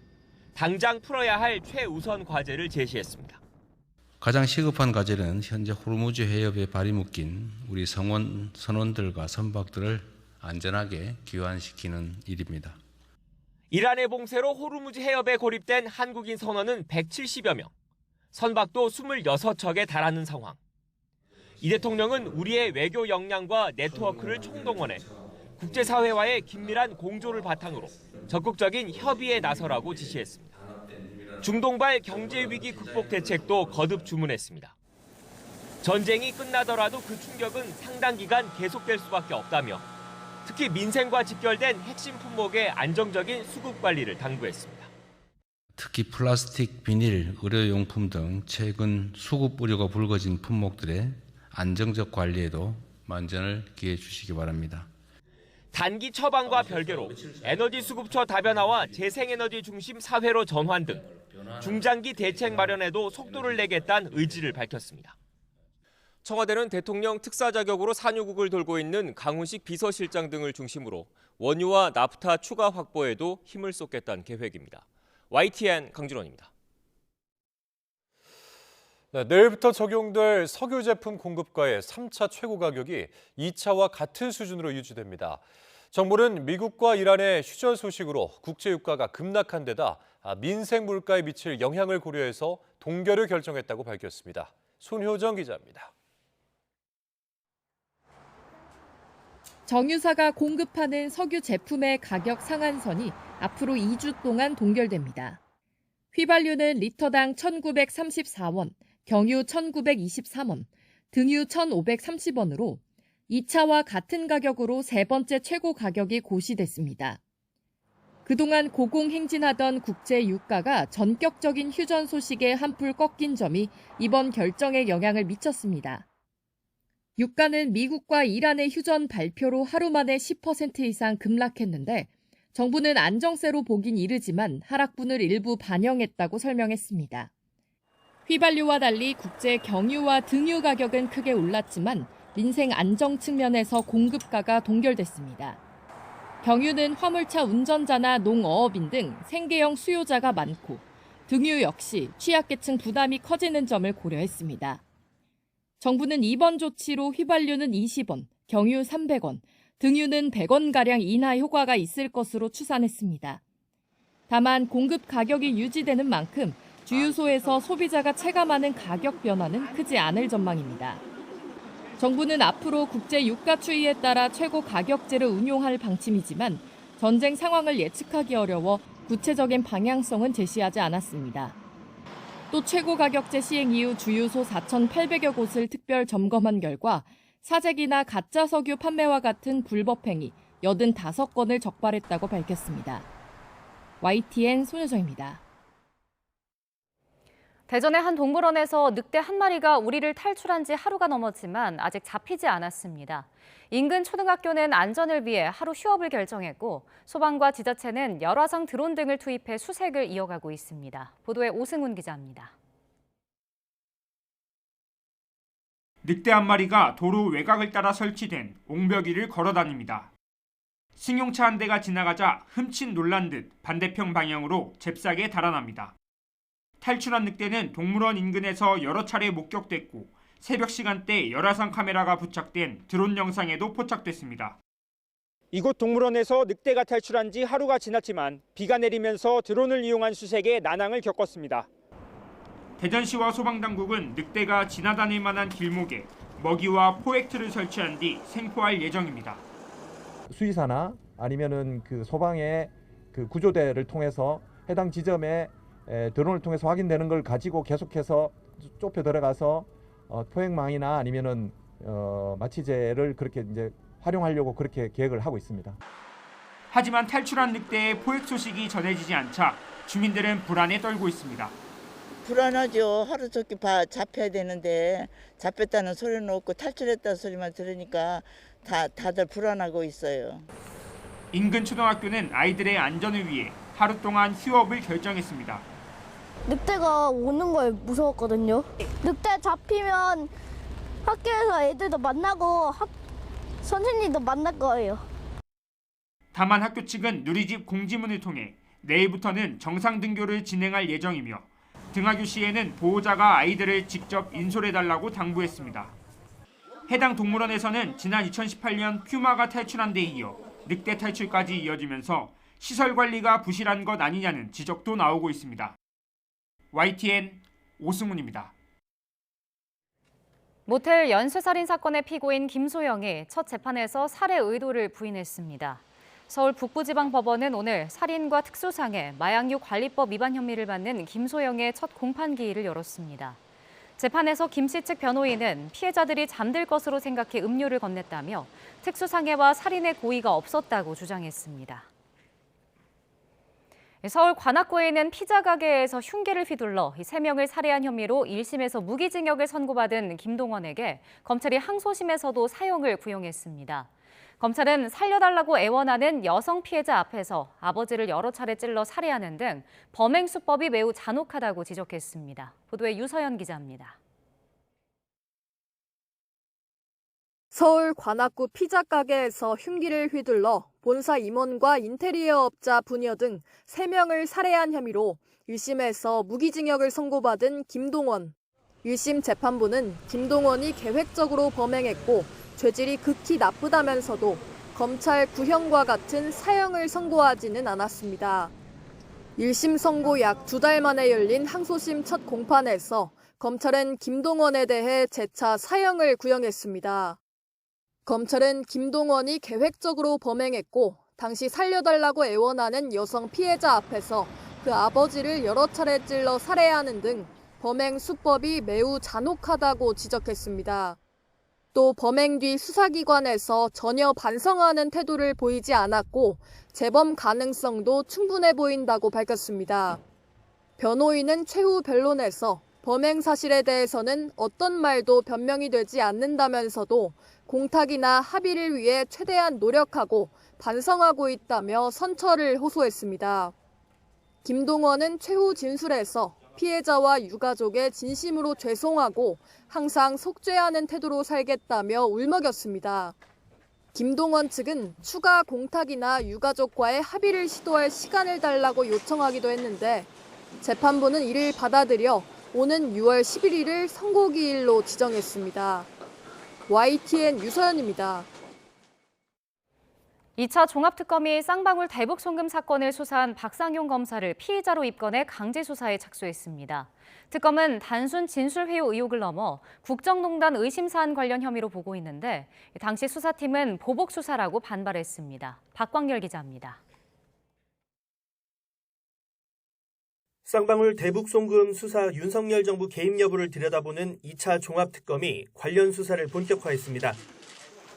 당장 풀어야 할 최우선 과제를 제시했습니다. 가장 시급한 과제는 현재 호르무즈 해협에 발이 묶인 우리 선원들과 선박들을 안전하게 귀환시키는 일입니다. 이란의 봉쇄로 호르무즈 해협에 고립된 한국인 선원은 170여 명, 선박도 26척에 달하는 상황. 이 대통령은 우리의 외교 역량과 네트워크를 총동원해 국제사회와의 긴밀한 공조를 바탕으로 적극적인 협의에 나서라고 지시했습니다. 중동발 경제위기 극복 대책도 거듭 주문했습니다. 전쟁이 끝나더라도 그 충격은 상당 기간 계속될 수밖에 없다며 특히 민생과 직결된 핵심 품목의 안정적인 수급 관리를 당부했습니다. 특히 플라스틱, 비닐, 의료용품 등 최근 수급 우려가 불거진 품목들의 안정적 관리에도 만전을 기해 주시기 바랍니다. 단기 처방과 별개로 에너지 수급처 다변화와 재생에너지 중심 사회로 전환 등 중장기 대책 마련에도 속도를 내겠다는 의지를 밝혔습니다. 청와대는 대통령 특사 자격으로 산유국을 돌고 있는 강훈식 비서실장 등을 중심으로 원유와 나프타 추가 확보에도 힘을 쏟겠다는 계획입니다. YTN 강진원입니다. 네, 내일부터 적용될 석유 제품 공급가의 3차 최고 가격이 2차와 같은 수준으로 유지됩니다. 정부는 미국과 이란의 휴전 소식으로 국제 유가가 급락한 데다 민생 물가에 미칠 영향을 고려해서 동결을 결정했다고 밝혔습니다. 손효정 기자입니다. 정유사가 공급하는 석유 제품의 가격 상한선이 앞으로 2주 동안 동결됩니다. 휘발유는 리터당 1,934원, 경유 1,923원, 등유 1,530원으로 2차와 같은 가격으로 세 번째 최고 가격이 고시됐습니다. 그동안 고공행진하던 국제 유가가 전격적인 휴전 소식에 한풀 꺾인 점이 이번 결정에 영향을 미쳤습니다. 유가는 미국과 이란의 휴전 발표로 하루 만에 10% 이상 급락했는데 정부는 안정세로 보긴 이르지만 하락분을 일부 반영했다고 설명했습니다. 휘발유와 달리 국제 경유와 등유 가격은 크게 올랐지만 민생 안정 측면에서 공급가가 동결됐습니다. 경유는 화물차 운전자나 농어업인 등 생계형 수요자가 많고 등유 역시 취약계층 부담이 커지는 점을 고려했습니다. 정부는 이번 조치로 휘발유는 20원, 경유 300원, 등유는 100원가량 인하 효과가 있을 것으로 추산했습니다. 다만 공급 가격이 유지되는 만큼 주유소에서 소비자가 체감하는 가격 변화는 크지 않을 전망입니다. 정부는 앞으로 국제 유가 추이에 따라 최고 가격제를 운용할 방침이지만 전쟁 상황을 예측하기 어려워 구체적인 방향성은 제시하지 않았습니다. 또 최고 가격제 시행 이후 주유소 4,800여 곳을 특별 점검한 결과 사재기나 가짜 석유 판매와 같은 불법 행위 85건을 적발했다고 밝혔습니다. YTN 손효정입니다. 대전의 한 동물원에서 늑대 한 마리가 우리를 탈출한 지 하루가 넘었지만 아직 잡히지 않았습니다. 인근 초등학교는 안전을 위해 하루 휴업을 결정했고 소방과 지자체는 열화상 드론 등을 투입해 수색을 이어가고 있습니다. 보도에 오승훈 기자입니다. 늑대 한 마리가 도로 외곽을 따라 설치된 옹벽위를 걸어다닙니다. 승용차 한 대가 지나가자 흠칫 놀란 듯 반대편 방향으로 잽싸게 달아납니다. 탈출한 늑대는 동물원 인근에서 여러 차례 목격됐고 새벽 시간대 열화상 카메라가 부착된 드론 영상에도 포착됐습니다. 이곳 동물원에서 늑대가 탈출한 지 하루가 지났지만 비가 내리면서 드론을 이용한 수색에 난항을 겪었습니다. 대전시와 소방당국은 늑대가 지나다닐 만한 길목에 먹이와 포획틀을 설치한 뒤 생포할 예정입니다. 수의사나 아니면은 그 소방의 그 구조대를 통해서 해당 지점에 드론을 통해서 확인되는 걸 가지고 계속해서 좁혀 들어가서 포획망이나 아니면은 마취제를 그렇게 이제 활용하려고 그렇게 계획을 하고 있습니다. 하지만 탈출한 늑대의 포획 소식이 전해지지 않자 주민들은 불안에 떨고 있습니다. 불안하죠. 하루 종일 잡혀야 되는데 잡혔다는 소리는 없고 탈출했다는 소리만 들으니까 다들 불안하고 있어요. 인근 초등학교는 아이들의 안전을 위해 하루 동안 휴업을 결정했습니다. 늑대가 오는 걸 무서웠거든요. 늑대 잡히면 학교에서 애들도 만나고 선생님도 만날 거예요. 다만 학교 측은 누리집 공지문을 통해 내일부터는 정상 등교를 진행할 예정이며 등하교 시에는 보호자가 아이들을 직접 인솔해달라고 당부했습니다. 해당 동물원에서는 지난 2018년 퓨마가 탈출한 데 이어 늑대 탈출까지 이어지면서 시설 관리가 부실한 것 아니냐는 지적도 나오고 있습니다. YTN 오승훈입니다. 모텔 연쇄살인 사건의 피고인 김소영이 첫 재판에서 살해 의도를 부인했습니다. 서울 북부지방법원은 오늘 살인과 특수상해, 마약류 관리법 위반 혐의를 받는 김소영의 첫 공판기일을 열었습니다. 재판에서 김 씨 측 변호인은 피해자들이 잠들 것으로 생각해 음료를 건넸다며 특수상해와 살인의 고의가 없었다고 주장했습니다. 서울 관악구에 있는 피자 가게에서 흉기를 휘둘러 3명을 살해한 혐의로 1심에서 무기징역을 선고받은 김동원에게 검찰이 항소심에서도 사형을 구형했습니다. 검찰은 살려달라고 애원하는 여성 피해자 앞에서 아버지를 여러 차례 찔러 살해하는 등 범행 수법이 매우 잔혹하다고 지적했습니다. 보도에 유서연 기자입니다. 서울 관악구 피자 가게에서 흉기를 휘둘러 본사 임원과 인테리어 업자 부녀 등 3명을 살해한 혐의로 1심에서 무기징역을 선고받은 김동원. 1심 재판부는 김동원이 계획적으로 범행했고 죄질이 극히 나쁘다면서도 검찰 구형과 같은 사형을 선고하지는 않았습니다. 1심 선고 약 2달 만에 열린 항소심 첫 공판에서 검찰은 김동원에 대해 재차 사형을 구형했습니다. 검찰은 김동원이 계획적으로 범행했고 당시 살려달라고 애원하는 여성 피해자 앞에서 그 아버지를 여러 차례 찔러 살해하는 등 범행 수법이 매우 잔혹하다고 지적했습니다. 또 범행 뒤 수사기관에서 전혀 반성하는 태도를 보이지 않았고 재범 가능성도 충분해 보인다고 밝혔습니다. 변호인은 최후 변론에서 범행 사실에 대해서는 어떤 말도 변명이 되지 않는다면서도 공탁이나 합의를 위해 최대한 노력하고 반성하고 있다며 선처를 호소했습니다. 김동원은 최후 진술에서 피해자와 유가족에 진심으로 죄송하고 항상 속죄하는 태도로 살겠다며 울먹였습니다. 김동원 측은 추가 공탁이나 유가족과의 합의를 시도할 시간을 달라고 요청하기도 했는데 재판부는 이를 받아들여 오는 6월 11일을 선고기일로 지정했습니다. YTN 유서연입니다. 2차 종합특검이 쌍방울 대북 송금 사건을 수사한 박상용 검사를 피의자로 입건해 강제 수사에 착수했습니다. 특검은 단순 진술회유 의혹을 넘어 국정농단 의심 사안 관련 혐의로 보고 있는데 당시 수사팀은 보복 수사라고 반발했습니다. 박광열 기자입니다. 쌍방울 대북 송금 수사 윤석열 정부 개입 여부를 들여다보는 2차 종합특검이 관련 수사를 본격화했습니다.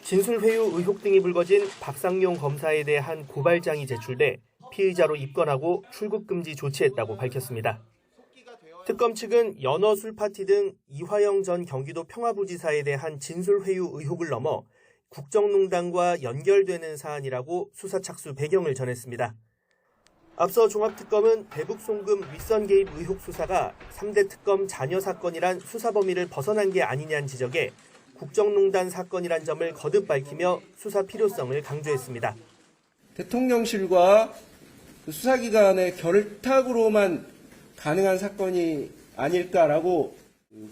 진술회유 의혹 등이 불거진 박상용 검사에 대한 고발장이 제출돼 피의자로 입건하고 출국 금지 조치했다고 밝혔습니다. 특검 측은 연어 술파티 등 이화영 전 경기도 평화부지사에 대한 진술회유 의혹을 넘어 국정농단과 연결되는 사안이라고 수사 착수 배경을 전했습니다. 앞서 종합특검은 대북 송금 윗선 개입 의혹 수사가 3대 특검 잔여 사건이란 수사 범위를 벗어난 게 아니냐는 지적에 국정농단 사건이란 점을 거듭 밝히며 수사 필요성을 강조했습니다. 대통령실과 수사기관의 결탁으로만 가능한 사건이 아닐까라고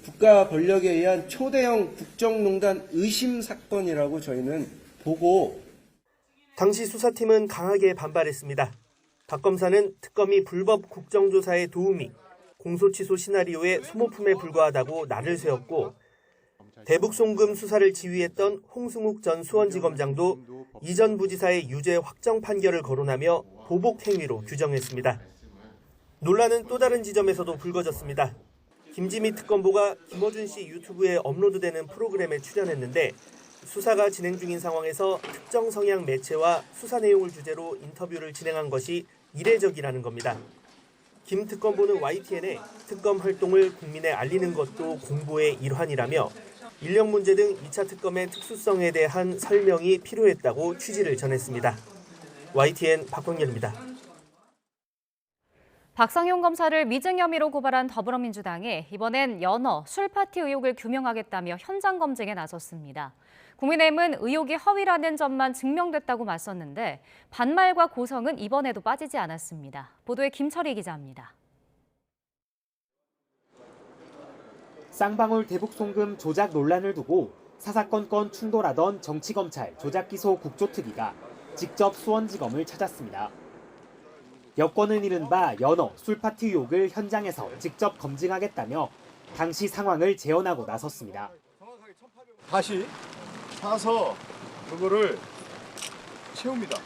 국가 권력에 의한 초대형 국정농단 의심 사건이라고 저희는 보고 당시 수사팀은 강하게 반발했습니다. 박 검사는 특검이 불법 국정조사에 도움이 공소취소 시나리오의 소모품에 불과하다고 날을 세웠고 대북 송금 수사를 지휘했던 홍승욱 전 수원지검장도 이전 부지사의 유죄 확정 판결을 거론하며 보복 행위로 규정했습니다. 논란은 또 다른 지점에서도 불거졌습니다. 김지미 특검보가 김어준 씨 유튜브에 업로드되는 프로그램에 출연했는데 수사가 진행 중인 상황에서 특정 성향 매체와 수사 내용을 주제로 인터뷰를 진행한 것이 이례적이라는 겁니다. 김 특검보는 YTN에 특검 활동을 국민에 알리는 것도 공보의 일환이라며 인력 문제 등 2차 특검의 특수성에 대한 설명이 필요했다고 취지를 전했습니다. YTN 박광렬입니다. 박상용 검사를 위증 혐의로 고발한 더불어민주당이 이번엔 연어, 술파티 의혹을 규명하겠다며 현장 검증에 나섰습니다. 국민의힘은 의혹이 허위라는 점만 증명됐다고 맞섰는데 반말과 고성은 이번에도 빠지지 않았습니다. 보도에 김철희 기자입니다. 쌍방울 대북 송금 조작 논란을 두고 사사건건 충돌하던 정치검찰 조작기소 국조특위가 직접 수원지검을 찾았습니다. 여권은 이른바 연어, 술파티 의혹을 현장에서 직접 검증하겠다며 당시 상황을 재현하고 나섰습니다. 다시 사서 그거를 채웁니다.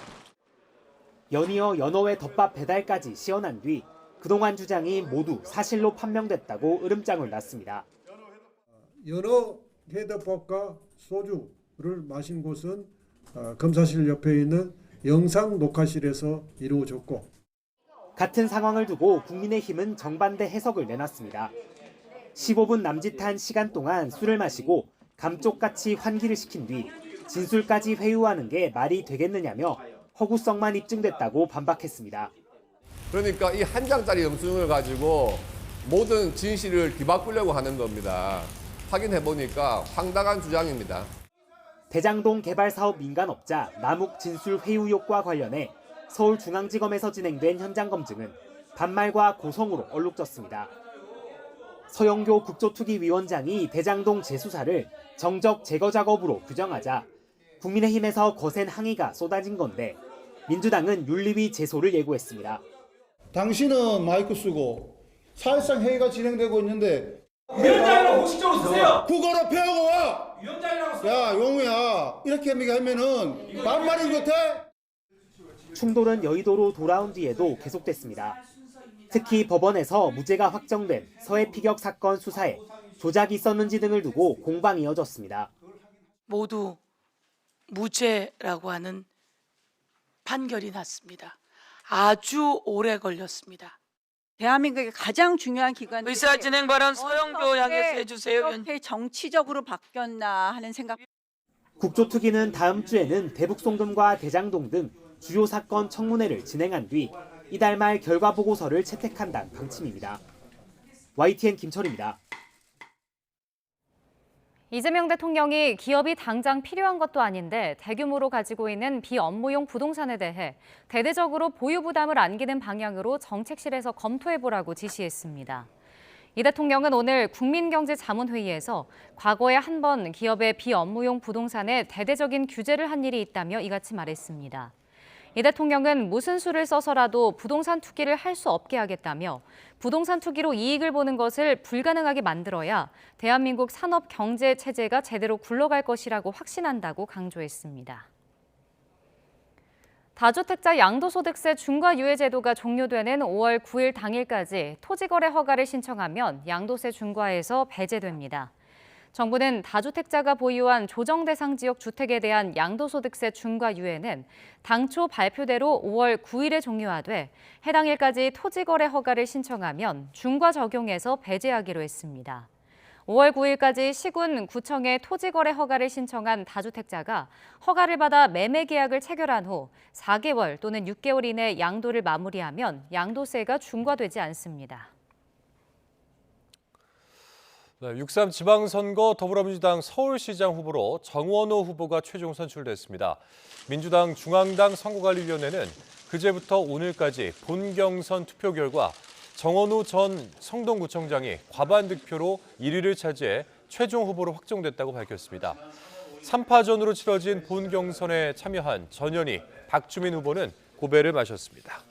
연이어 연어회 덮밥 배달까지 시연한 뒤 그동안 주장이 모두 사실로 판명됐다고 으름장을 놨습니다. 연어 회덮밥과 소주를 마신 곳은 검사실 옆에 있는 영상 녹화실에서 이루어졌고 같은 상황을 두고 국민의힘은 정반대 해석을 내놨습니다. 15분 남짓한 시간 동안 술을 마시고 감쪽같이 환기를 시킨 뒤 진술까지 회유하는 게 말이 되겠느냐며 허구성만 입증됐다고 반박했습니다. 그러니까 이 한 장짜리 영수증을 가지고 모든 진실을 뒤바꾸려고 하는 겁니다. 확인해보니까 황당한 주장입니다. 대장동 개발사업 민간업자 남욱 진술 회유 의혹과 관련해 서울중앙지검에서 진행된 현장 검증은 반말과 고성으로 얼룩졌습니다. 서영교 국조특위위원장이 대장동 재수사를 정적 제거 작업으로 규정하자 국민의힘에서 거센 항의가 쏟아진 건데 민주당은 윤리위 제소를 예고했습니다. 당신은 마이크 쓰고 사실상 회의가 진행되고 있는데 위원장이라고 공식적으로 쓰세요. 국어로 배우고 와. 위원장이라고 쓰세요. 야 용우야 이렇게 하면은 반말인 것 같아? 충돌은 여의도로 돌아온 뒤에도 계속됐습니다. 특히 법원에서 무죄가 확정된 서해 피격 사건 수사에 조작이 있었는지 등을 두고 공방이 이어졌습니다. 모두 무죄라고 하는 판결이 났습니다. 아주 오래 걸렸습니다. 대한민국의 가장 중요한 기관 의사진행 발언 서영교 향해서 해주세요. 이렇게 정치적으로 바뀌었나 하는 생각. 국조특위는 다음 주에는 대북 송금과 대장동 등 주요 사건 청문회를 진행한 뒤 이달 말 결과 보고서를 채택한다는 방침입니다. YTN 김철입니다. 이재명 대통령이 기업이 당장 필요한 것도 아닌데 대규모로 가지고 있는 비업무용 부동산에 대해 대대적으로 보유 부담을 안기는 방향으로 정책실에서 검토해보라고 지시했습니다. 이 대통령은 오늘 국민경제자문회의에서 과거에 한 번 기업의 비업무용 부동산에 대대적인 규제를 한 일이 있다며 이같이 말했습니다. 이 대통령은 무슨 수를 써서라도 부동산 투기를 할 수 없게 하겠다며 부동산 투기로 이익을 보는 것을 불가능하게 만들어야 대한민국 산업 경제 체제가 제대로 굴러갈 것이라고 확신한다고 강조했습니다. 다주택자 양도소득세 중과유예 제도가 종료되는 5월 9일 당일까지 토지거래 허가를 신청하면 양도세 중과에서 배제됩니다. 정부는 다주택자가 보유한 조정 대상 지역 주택에 대한 양도소득세 중과유예는 당초 발표대로 5월 9일에 종료하되 해당 일까지 토지거래 허가를 신청하면 중과 적용에서 배제하기로 했습니다. 5월 9일까지 시군, 구청에 토지거래 허가를 신청한 다주택자가 허가를 받아 매매 계약을 체결한 후 4개월 또는 6개월 이내 양도를 마무리하면 양도세가 중과되지 않습니다. 6.3 지방선거 더불어민주당 서울시장 후보로 정원호 후보가 최종 선출됐습니다. 민주당 중앙당 선거관리위원회는 그제부터 오늘까지 본경선 투표 결과 정원호 전 성동구청장이 과반 득표로 1위를 차지해 최종 후보로 확정됐다고 밝혔습니다. 3파전으로 치러진 본경선에 참여한 전현희, 박주민 후보는 고배를 마셨습니다.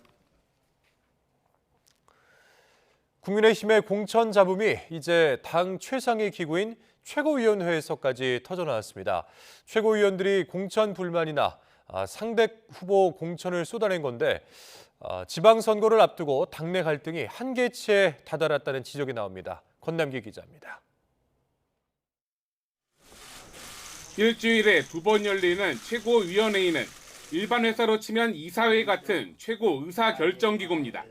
국민의힘의 공천 잡음이 이제 당 최상위 기구인 최고위원회에서까지 터져나왔습니다. 최고위원들이 공천 불만이나 상대 후보 공천을 쏟아낸 건데 지방선거를 앞두고 당내 갈등이 한계치에 다다랐다는 지적이 나옵니다. 권남기 기자입니다. 일주일에 2번 열리는 최고위원회의는 일반 회사로 치면 이사회 같은 최고 의사결정기구입니다.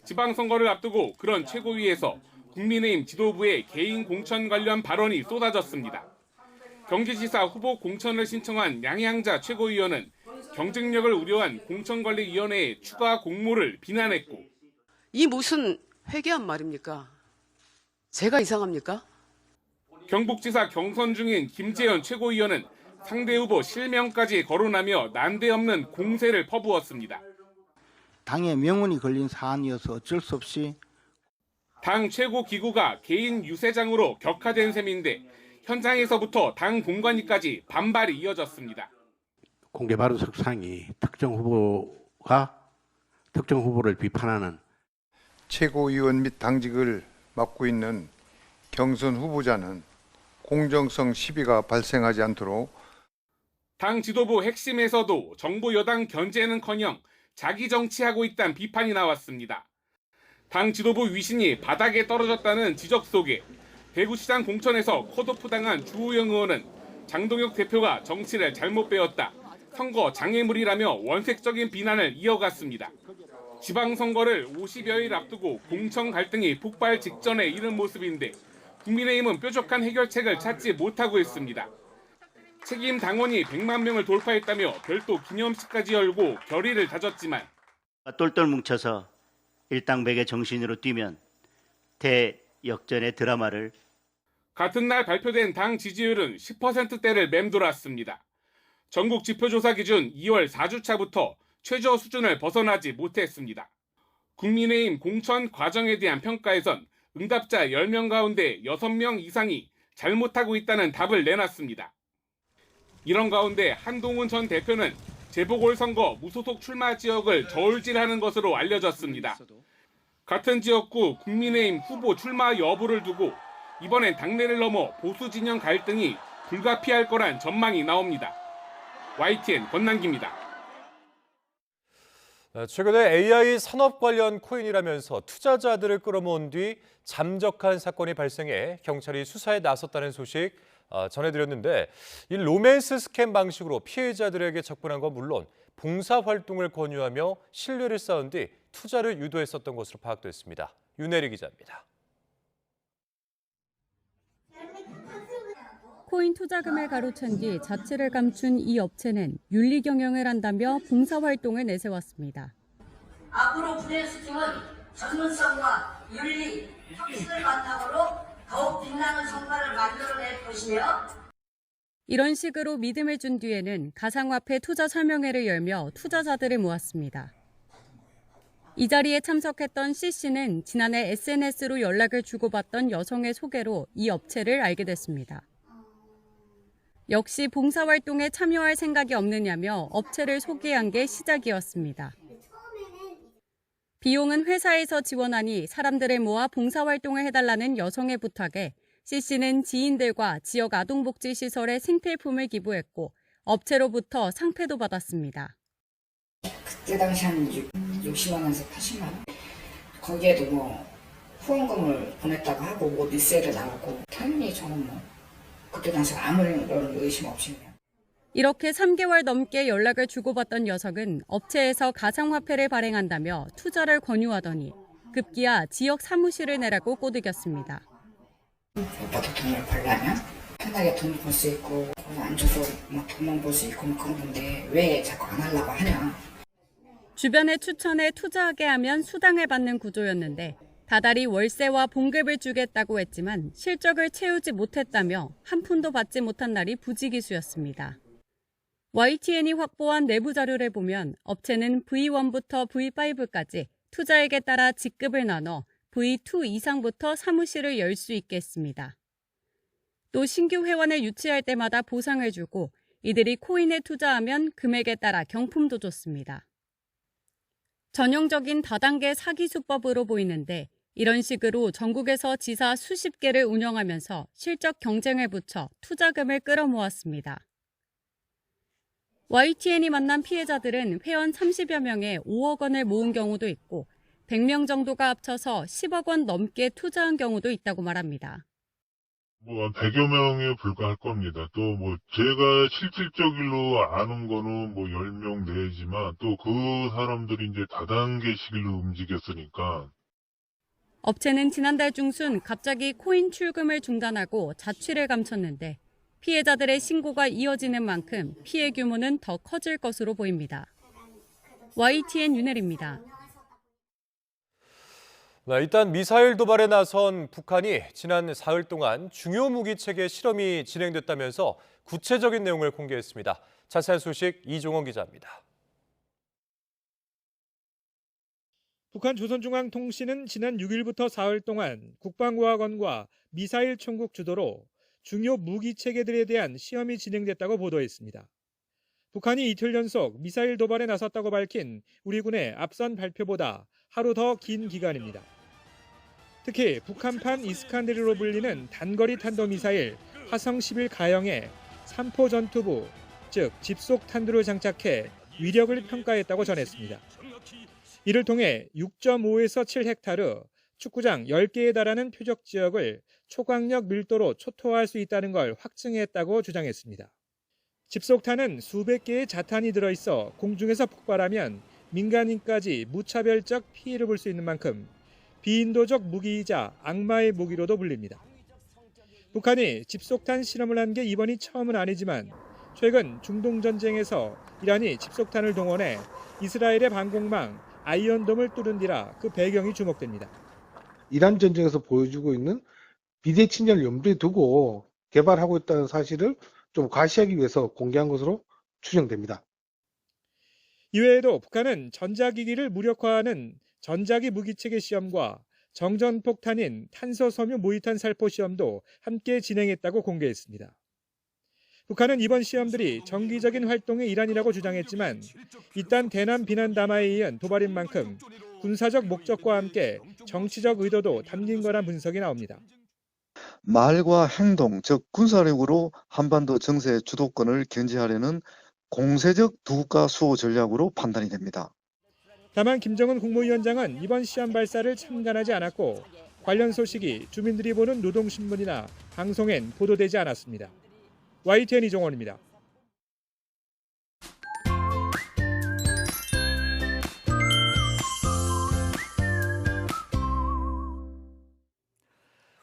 지방선거를 앞두고 그런 최고위에서 국민의힘 지도부의 개인 공천 관련 발언이 쏟아졌습니다. 경기지사 후보 공천을 신청한 양양자 최고위원은 경쟁력을 우려한 공천관리위원회의 추가 공모를 비난했고, 이 무슨 회개한 말입니까? 제가 이상합니까? 경북지사 경선 중인 김재현 최고위원은 상대 후보 실명까지 거론하며 난데없는 공세를 퍼부었습니다. 당의 명운이 걸린 사안이어서 어쩔 수 없이 당 최고 기구가 개인 유세장으로 격화된 셈인데 현장에서부터 당 공관위까지 반발이 이어졌습니다. 공개 발언 석상이 특정 후보를 비판하는 최고위원 및 당직을 맡고 있는 경선 후보자는 공정성 시비가 발생하지 않도록 당 지도부 핵심에서도 정부 여당 견제는커녕 자기 정치하고 있다는 비판이 나왔습니다. 당 지도부 위신이 바닥에 떨어졌다는 지적 속에 대구시장 공천에서 컷오프 당한 주호영 의원은 장동혁 대표가 정치를 잘못 배웠다, 선거 장애물이라며 원색적인 비난을 이어갔습니다. 지방선거를 50여일 앞두고 공천 갈등이 폭발 직전에 이른 모습인데 국민의힘은 뾰족한 해결책을 찾지 못하고 있습니다. 책임 당원이 100만 명을 돌파했다며 별도 기념식까지 열고 결의를 다졌지만 똘똘 뭉쳐서 일당백의 정신으로 뛰면 대역전의 드라마를 같은 날 발표된 당 지지율은 10%대를 맴돌았습니다. 전국 지표조사 기준 2월 4주차부터 최저 수준을 벗어나지 못했습니다. 국민의힘 공천 과정에 대한 평가에선 응답자 10명 가운데 6명 이상이 잘못하고 있다는 답을 내놨습니다. 이런 가운데 한동훈 전 대표는 재보궐선거 무소속 출마 지역을 저울질하는 것으로 알려졌습니다. 같은 지역구 국민의힘 후보 출마 여부를 두고 이번엔 당내를 넘어 보수 진영 갈등이 불가피할 거란 전망이 나옵니다. YTN 권남기입니다. 최근에 AI 산업 관련 코인이라면서 투자자들을 끌어모은 뒤 잠적한 사건이 발생해 경찰이 수사에 나섰다는 소식 전해드렸는데, 이 로맨스 스캠 방식으로 피해자들에게 접근한 건 물론 봉사활동을 권유하며 신뢰를 쌓은 뒤 투자를 유도했었던 것으로 파악됐습니다. 윤혜리 기자입니다. 코인 투자금을 가로챈 뒤 자취를 감춘 이 업체는 윤리 경영을 한다며 봉사활동을 내세웠습니다. 앞으로 분해수팀은 전문성과 윤리, 혁신을 바탕으로 더욱 빛나는 성과를 만들어낼 것이며, 이런 식으로 믿음을 준 뒤에는 가상화폐 투자 설명회를 열며 투자자들을 모았습니다. 이 자리에 참석했던 C씨는 지난해 SNS로 연락을 주고받던 여성의 소개로 이 업체를 알게 됐습니다. 역시 봉사활동에 참여할 생각이 없느냐며 업체를 소개한 게 시작이었습니다. 비용은 회사에서 지원하니 사람들을 모아 봉사활동을 해달라는 여성의 부탁에 C씨는 지인들과 지역 아동복지시설에 생필품을 기부했고 업체로부터 상패도 받았습니다. 그때 당시 한 60만 원에서 80만 원? 거기에도 후원금을 보냈다고 하고 뉴스에도 나오고 당연히 저는 그때 당시 아무런 의심 없이 이렇게 3개월 넘게 연락을 주고받던 여성은 업체에서 가상화폐를 발행한다며 투자를 권유하더니 급기야 지역 사무실을 내라고 꼬드겼습니다. 오빠도 돈을 벌려면 편하게 돈을 벌 수 있고 안 줘서 돈만 벌 수 있고 그런 건데 왜 자꾸 안 하려고 하냐. 주변의 추천에 투자하게 하면 수당을 받는 구조였는데 다달이 월세와 봉급을 주겠다고 했지만 실적을 채우지 못했다며 한 푼도 받지 못한 날이 부지기수였습니다. YTN이 확보한 내부 자료를 보면 업체는 V1부터 V5까지 투자액에 따라 직급을 나눠 V2 이상부터 사무실을 열 수 있게 했습니다. 또 신규 회원을 유치할 때마다 보상을 주고 이들이 코인에 투자하면 금액에 따라 경품도 줬습니다. 전형적인 다단계 사기 수법으로 보이는데 이런 식으로 전국에서 지사 수십 개를 운영하면서 실적 경쟁을 붙여 투자금을 끌어모았습니다. YTN이 만난 피해자들은 회원 30여 명에 5억 원을 모은 경우도 있고 100명 정도가 합쳐서 10억 원 넘게 투자한 경우도 있다고 말합니다. 100여 명에 불과할 겁니다. 또 제가 실질적으로 아는 거는 10명 내지만 또 그 사람들이 이제 다단계식으로 움직였으니까. 업체는 지난달 중순 갑자기 코인 출금을 중단하고 자취를 감췄는데 피해자들의 신고가 이어지는 만큼 피해 규모는 더 커질 것으로 보입니다. YTN 윤혜리입니다. 일단 미사일 도발에 나선 북한이 지난 사흘 동안 중요 무기 체계 실험이 진행됐다면서 구체적인 내용을 공개했습니다. 자세한 소식 이종원 기자입니다. 북한 조선중앙통신은 지난 6일부터 사흘 동안 국방부학원과 미사일 총국 주도로 중요 무기 체계들에 대한 시험이 진행됐다고 보도했습니다. 북한이 이틀 연속 미사일 도발에 나섰다고 밝힌 우리 군의 앞선 발표보다 하루 더 긴 기간입니다. 특히 북한판 이스칸데르로 불리는 단거리 탄도미사일 화성-11 가형에 3포 전투부, 즉 집속 탄두를 장착해 위력을 평가했다고 전했습니다. 이를 통해 6.5에서 7헥타르, 축구장 10개에 달하는 표적 지역을 초강력 밀도로 초토화할 수 있다는 걸 확증했다고 주장했습니다. 집속탄은 수백 개의 자탄이 들어있어 공중에서 폭발하면 민간인까지 무차별적 피해를 볼 수 있는 만큼 비인도적 무기이자 악마의 무기로도 불립니다. 북한이 집속탄 실험을 한 게 이번이 처음은 아니지만 최근 중동 전쟁에서 이란이 집속탄을 동원해 이스라엘의 방공망 아이언돔을 뚫은 뒤라 그 배경이 주목됩니다. 이란 전쟁에서 보여주고 있는 비대 친전을 염두에 두고 개발하고 있다는 사실을 좀 과시하기 위해서 공개한 것으로 추정됩니다. 이외에도 북한은 전자기기를 무력화하는 전자기 무기체계 시험과 정전폭탄인 탄소섬유 무이탄 살포 시험도 함께 진행했다고 공개했습니다. 북한은 이번 시험들이 정기적인 활동의 일환이라고 주장했지만 이딴 대남 비난 담화에 의한 도발인 만큼 군사적 목적과 함께 정치적 의도도 담긴 거란 분석이 나옵니다. 말과 행동, 즉 군사력으로 한반도 정세 주도권을 견제하려는 공세적 두국가 수호 전략으로 판단이 됩니다. 다만 김정은 국무위원장은 이번 시험 발사를 참관하지 않았고 관련 소식이 주민들이 보는 노동신문이나 방송엔 보도되지 않았습니다. YTN 이종원입니다.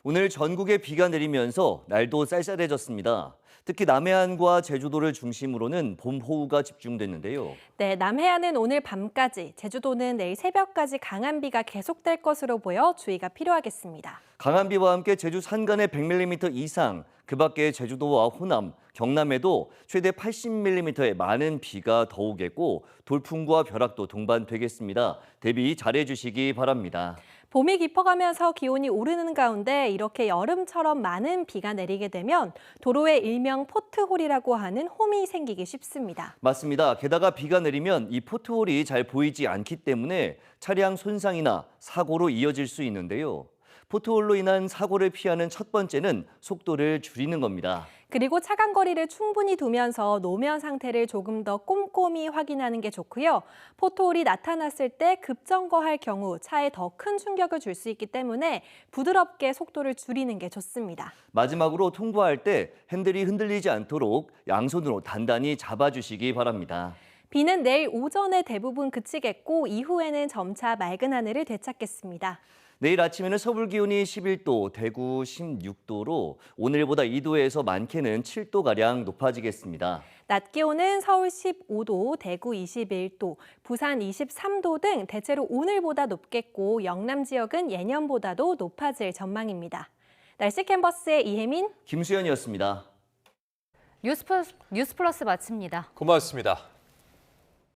오늘 전국에 비가 내리면서 날도 쌀쌀해졌습니다. 특히 남해안과 제주도를 중심으로는 봄호우가 집중됐는데요. 네, 남해안은 오늘 밤까지, 제주도는 내일 새벽까지 강한 비가 계속될 것으로 보여 주의가 필요하겠습니다. 강한 비와 함께 제주 산간에 100mm 이상, 그 밖에 제주도와 호남, 경남에도 최대 80mm의 많은 비가 더 오겠고 돌풍과 벼락도 동반되겠습니다. 대비 잘해주시기 바랍니다. 봄이 깊어가면서 기온이 오르는 가운데 이렇게 여름처럼 많은 비가 내리게 되면 도로에 일명 포트홀이라고 하는 홈이 생기기 쉽습니다. 맞습니다. 게다가 비가 내리면 이 포트홀이 잘 보이지 않기 때문에 차량 손상이나 사고로 이어질 수 있는데요. 포트홀로 인한 사고를 피하는 첫 번째는 속도를 줄이는 겁니다. 그리고 차간 거리를 충분히 두면서 노면 상태를 조금 더 꼼꼼히 확인하는 게 좋고요. 포트홀이 나타났을 때 급정거할 경우 차에 더 큰 충격을 줄 수 있기 때문에 부드럽게 속도를 줄이는 게 좋습니다. 마지막으로 통과할 때 핸들이 흔들리지 않도록 양손으로 단단히 잡아주시기 바랍니다. 비는 내일 오전에 대부분 그치겠고 이후에는 점차 맑은 하늘을 되찾겠습니다. 내일 아침에는 서울 기온이 11도, 대구 16도로 오늘보다 2도에서 많게는 7도가량 높아지겠습니다. 낮 기온은 서울 15도, 대구 21도, 부산 23도 등 대체로 오늘보다 높겠고 영남 지역은 예년보다도 높아질 전망입니다. 날씨 캔버스의 이혜민, 김수현이었습니다. 뉴스플러스 마칩니다. 고맙습니다.